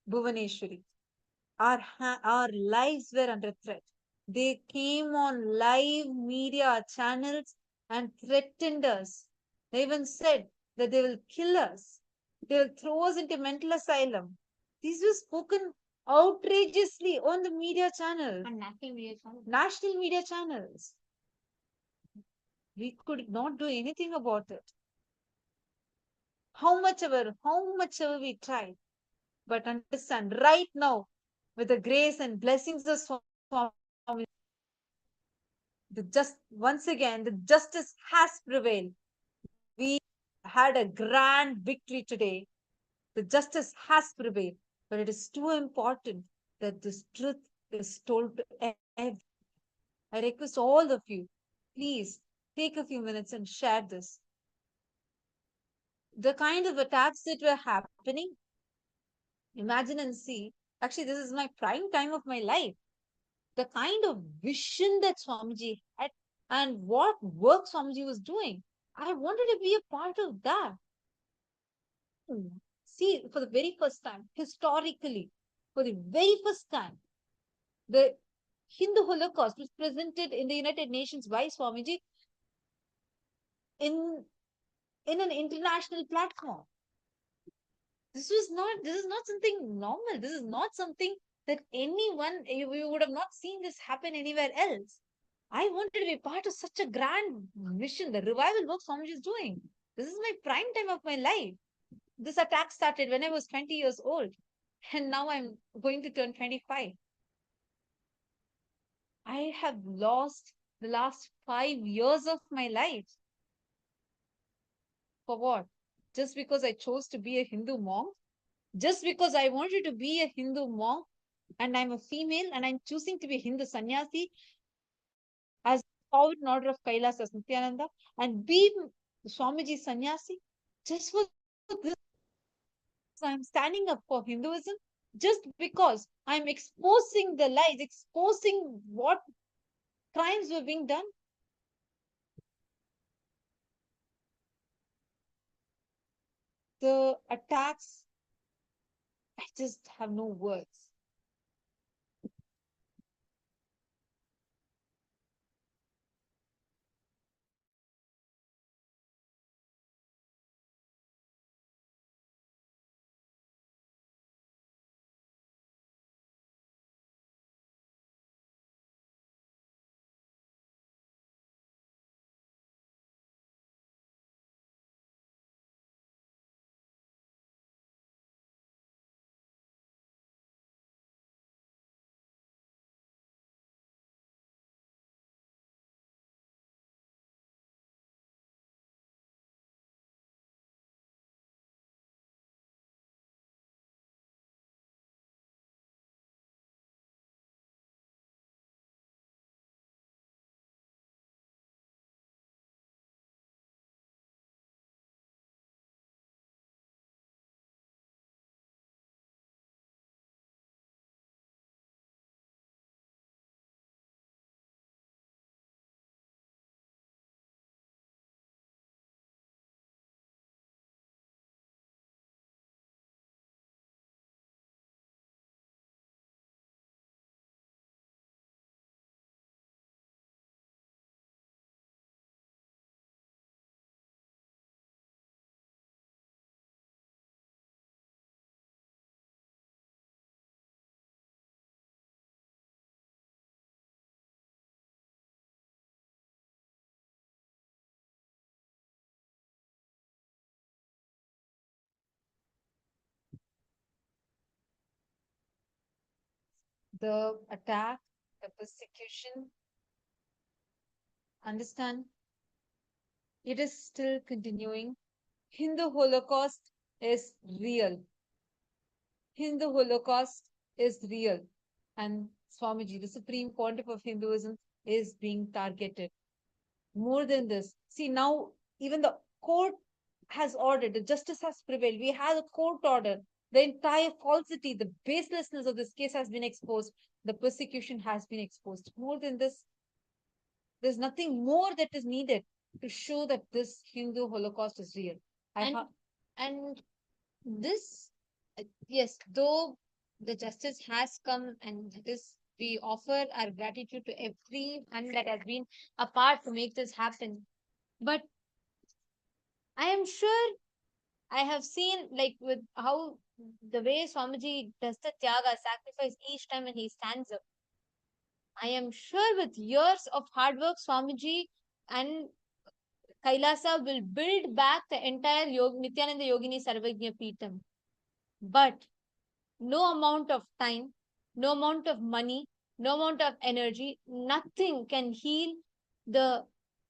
Bhuvaneshwari. Our lives were under threat. They came on live media channels and threatened us. They even said that they will kill us. They will throw us into mental asylum. These were spoken outrageously on the media channels, And national media channel. national media channels. We could not do anything about it. How much ever we tried. But understand, right now, with the grace and blessings of Swami, once again, the justice has prevailed. We had a grand victory today. The justice has prevailed. But it is too important that this truth is told to everyone. I request all of you, please take a few minutes and share this. The kind of attacks that were happening, imagine and see. Actually, this is my prime time of my life. The kind of vision that Swamiji had and what work Swamiji was doing. I wanted to be a part of that. See, for the very first time, historically, for the very first time, the Hindu Holocaust was presented in the United Nations by Swamiji in an international platform. This is not something normal. This is not something that anyone, you would have not seen this happen anywhere else. I wanted to be part of such a grand mission, the revival work Swamiji is doing. This is my prime time of my life. This attack started when I was 20 years old, and now I'm going to turn 25. I have lost the last 5 years of my life. For what? Just because I chose to be a Hindu monk? Just because I wanted to be a Hindu monk and I'm a female and I'm choosing to be a Hindu sannyasi as forward in order of Kailasa as Nithyananda and be Swamiji sannyasi? Just for this, I'm standing up for Hinduism just because I'm exposing the lies, exposing what crimes were being done. The attacks, I just have no words. The attack, the persecution, understand, it is still continuing. Hindu Holocaust is real. Hindu Holocaust is real. And Swamiji, the supreme pontiff of Hinduism, is being targeted. More than this, see now, even the court has ordered, the justice has prevailed. We have a court order. The entire falsity, the baselessness of this case has been exposed. The persecution has been exposed. More than this, there's nothing more that is needed to show that this Hindu Holocaust is real. And this, yes, though the justice has come, and this we offer our gratitude to everyone that has been a part to make this happen. But I am sure I have seen, like, with how the way Swamiji does the Tyaga sacrifice each time when he stands up. I am sure with years of hard work, Swamiji and Kailasa will build back the entire Nithyananda Yogini Sarvagya Peetham. But no amount of time, no amount of money, no amount of energy, nothing can heal the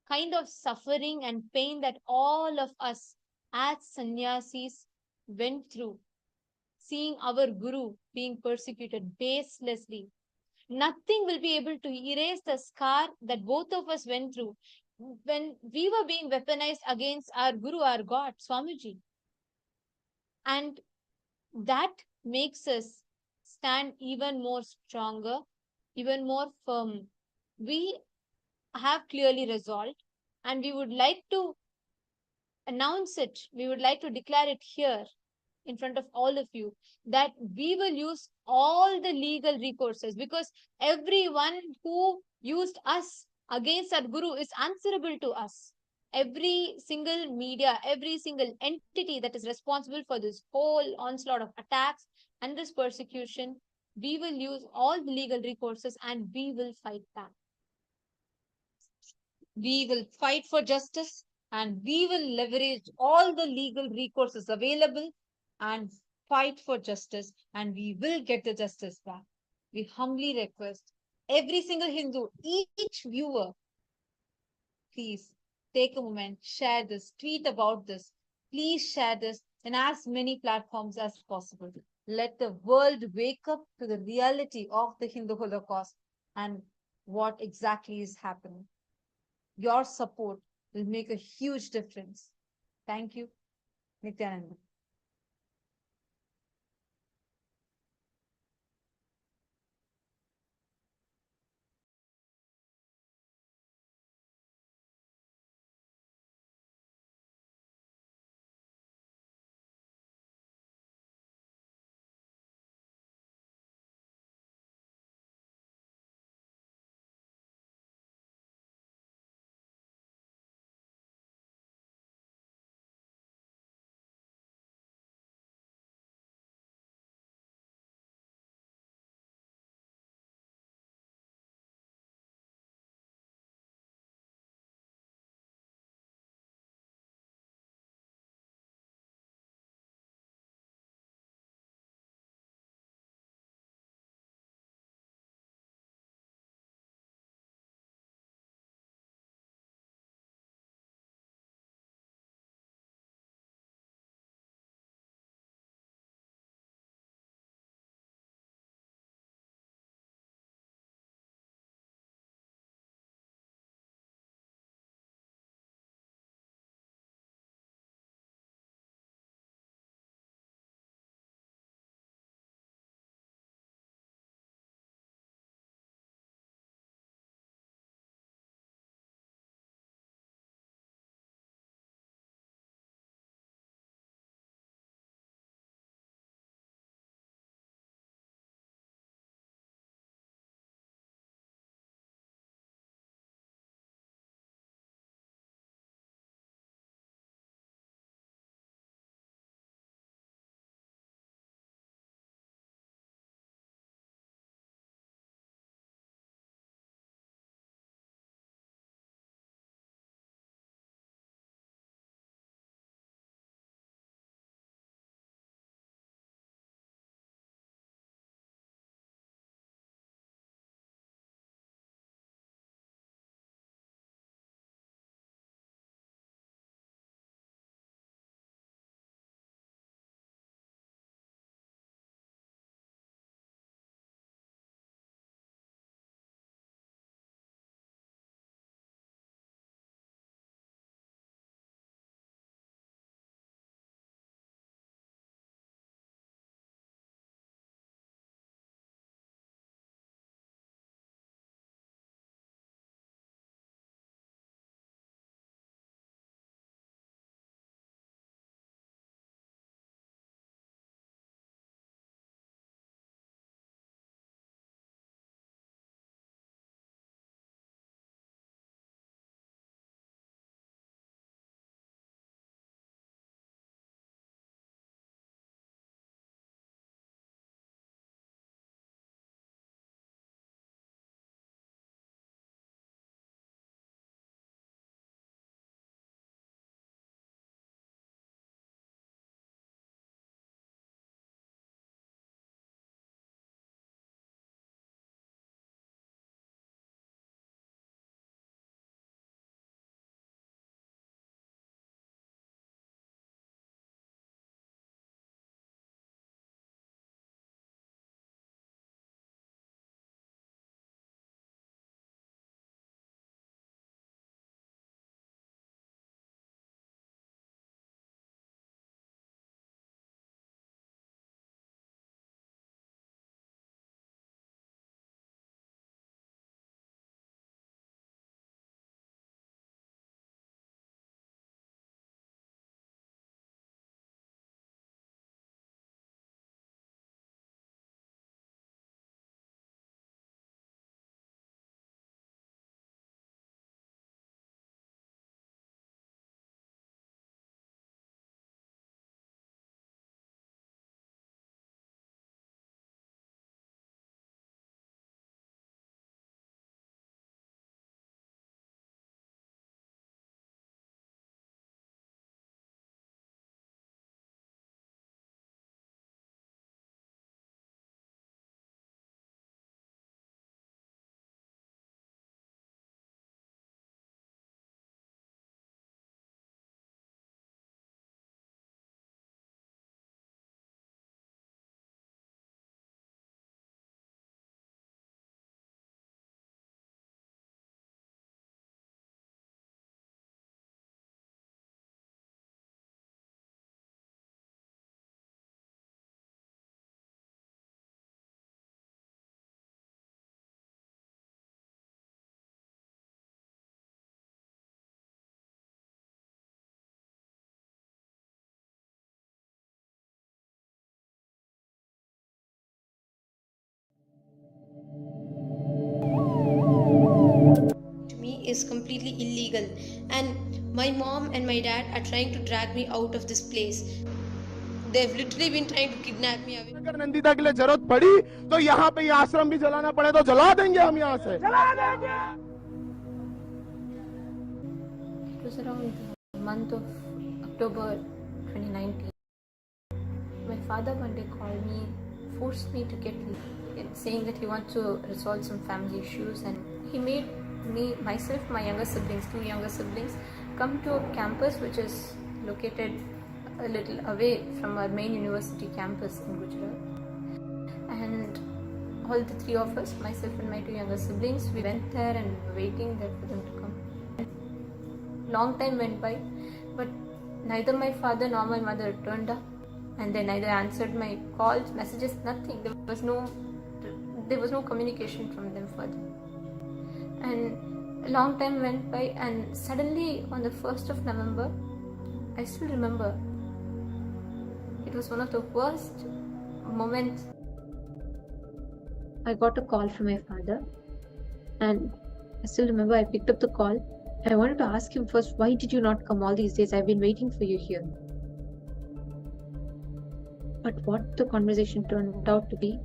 kind of suffering and pain that all of us as sannyasis went through, seeing our Guru being persecuted baselessly. Nothing will be able to erase the scar that both of us went through when we were being weaponized against our Guru, our God, Swamiji. And that makes us stand even more stronger, even more firm. We have clearly resolved, and we would like to announce it, we would like to declare it here in front of all of you that we will use all the legal recourses, because everyone who used us against our Guru is answerable to us. Every single media, every single entity that is responsible for this whole onslaught of attacks and this persecution, we will use all the legal recourses and we will fight back. We will fight for justice and we will leverage all the legal recourses available and fight for justice, and we will get the justice back. We humbly request every single Hindu, each viewer, please take a moment, share this, tweet about this. Please share this in as many platforms as possible. Let the world wake up to the reality of the Hindu Holocaust and what exactly is happening. Your support will make a huge difference. Thank you, Nithyananda. is completely illegal, and my mom and my dad are trying to drag me out of this place. They've literally been trying to kidnap me away. अगर नंदिता के लिए जरूरत पड़ी तो यहाँ पे ये आश्रम भी जलाना पड़े तो जला देंगे हम यहाँ से। It was around the month of October 2019. My father one day called me, forced me to get leave, saying that he wants to resolve some family issues, and he made myself, my younger siblings, 2 younger siblings, come to a campus which is located a little away from our main university campus in Gujarat. And all the 3 of us, myself and my 2 younger siblings, we went there and were waiting there for them to come. Long time went by, but neither my father nor my mother turned up, and they neither answered my calls, messages, nothing. There was no communication from them further. And a long time went by, and suddenly on the 1st of November, I still remember, it was one of the worst moments. I got a call from my father, and I still remember I picked up the call. I wanted to ask him first, why did you not come all these days? I've been waiting for you here. But what the conversation turned out to be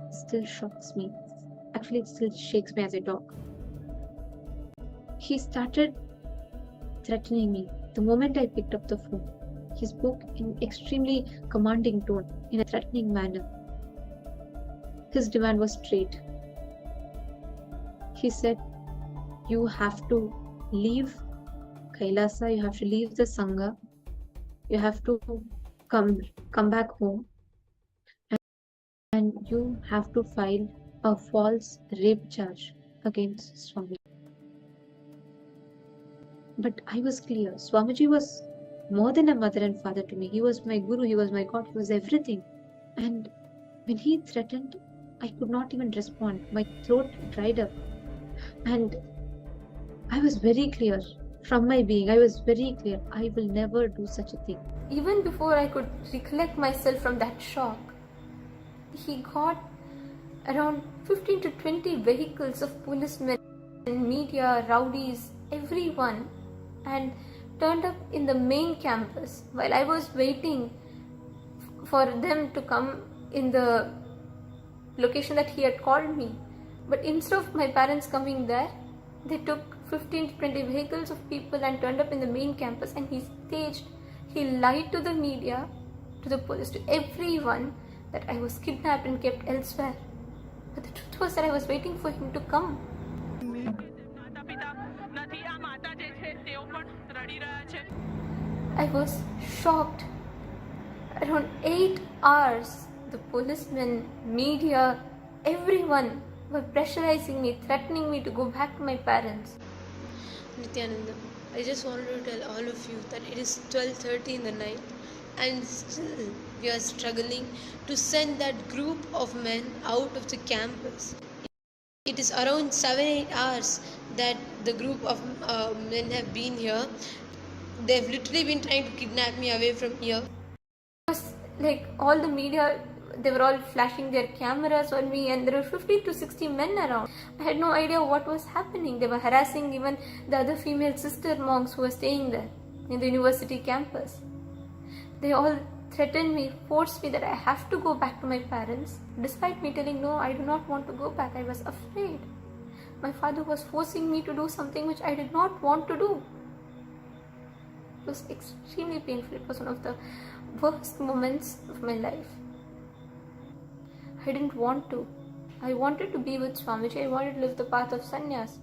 still shocks me. Actually, it still shakes me as I talk. He started threatening me the moment I picked up the phone. He spoke in extremely commanding tone, in a threatening manner. His demand was straight. He said, you have to leave Kailasa, you have to leave the Sangha, you have to come back home, and you have to file a false rape charge against Swami. But I was clear, Swamiji was more than a mother and father to me. He was my guru, he was my God, he was everything. And when he threatened, I could not even respond. My throat dried up. And I was very clear from my being. I was very clear. I will never do such a thing. Even before I could recollect myself from that shock, he got around 15 to 20 vehicles of policemen, media, rowdies, everyone, and turned up in the main campus while I was waiting for them to come in the location that he had called me. But instead of my parents coming there, they took 15 to 20 vehicles of people and turned up in the main campus, and he lied to the media, to the police, to everyone that I was kidnapped and kept elsewhere. But the truth was that I was waiting for him to come. I was shocked. Around 8 hours, the policemen, media, everyone were pressurizing me, threatening me to go back to my parents. Nithyananda, I just wanted to tell all of you that it is 12:30 in the night, and still we are struggling to send that group of men out of the campus. It is around 7-8 hours that the group of men have been here. They've literally been trying to kidnap me away from here. It was like all the media, they were all flashing their cameras on me, and there were 50 to 60 men around. I had no idea what was happening. They were harassing even the other female sister monks who were staying there in the university campus. They all threatened me, forced me that I have to go back to my parents, despite me telling no, I do not want to go back. I was afraid. My father was forcing me to do something which I did not want to do. It was extremely painful. It was one of the worst moments of my life. I didn't want to. I wanted to be with Swamiji. I wanted to live the path of sannyas.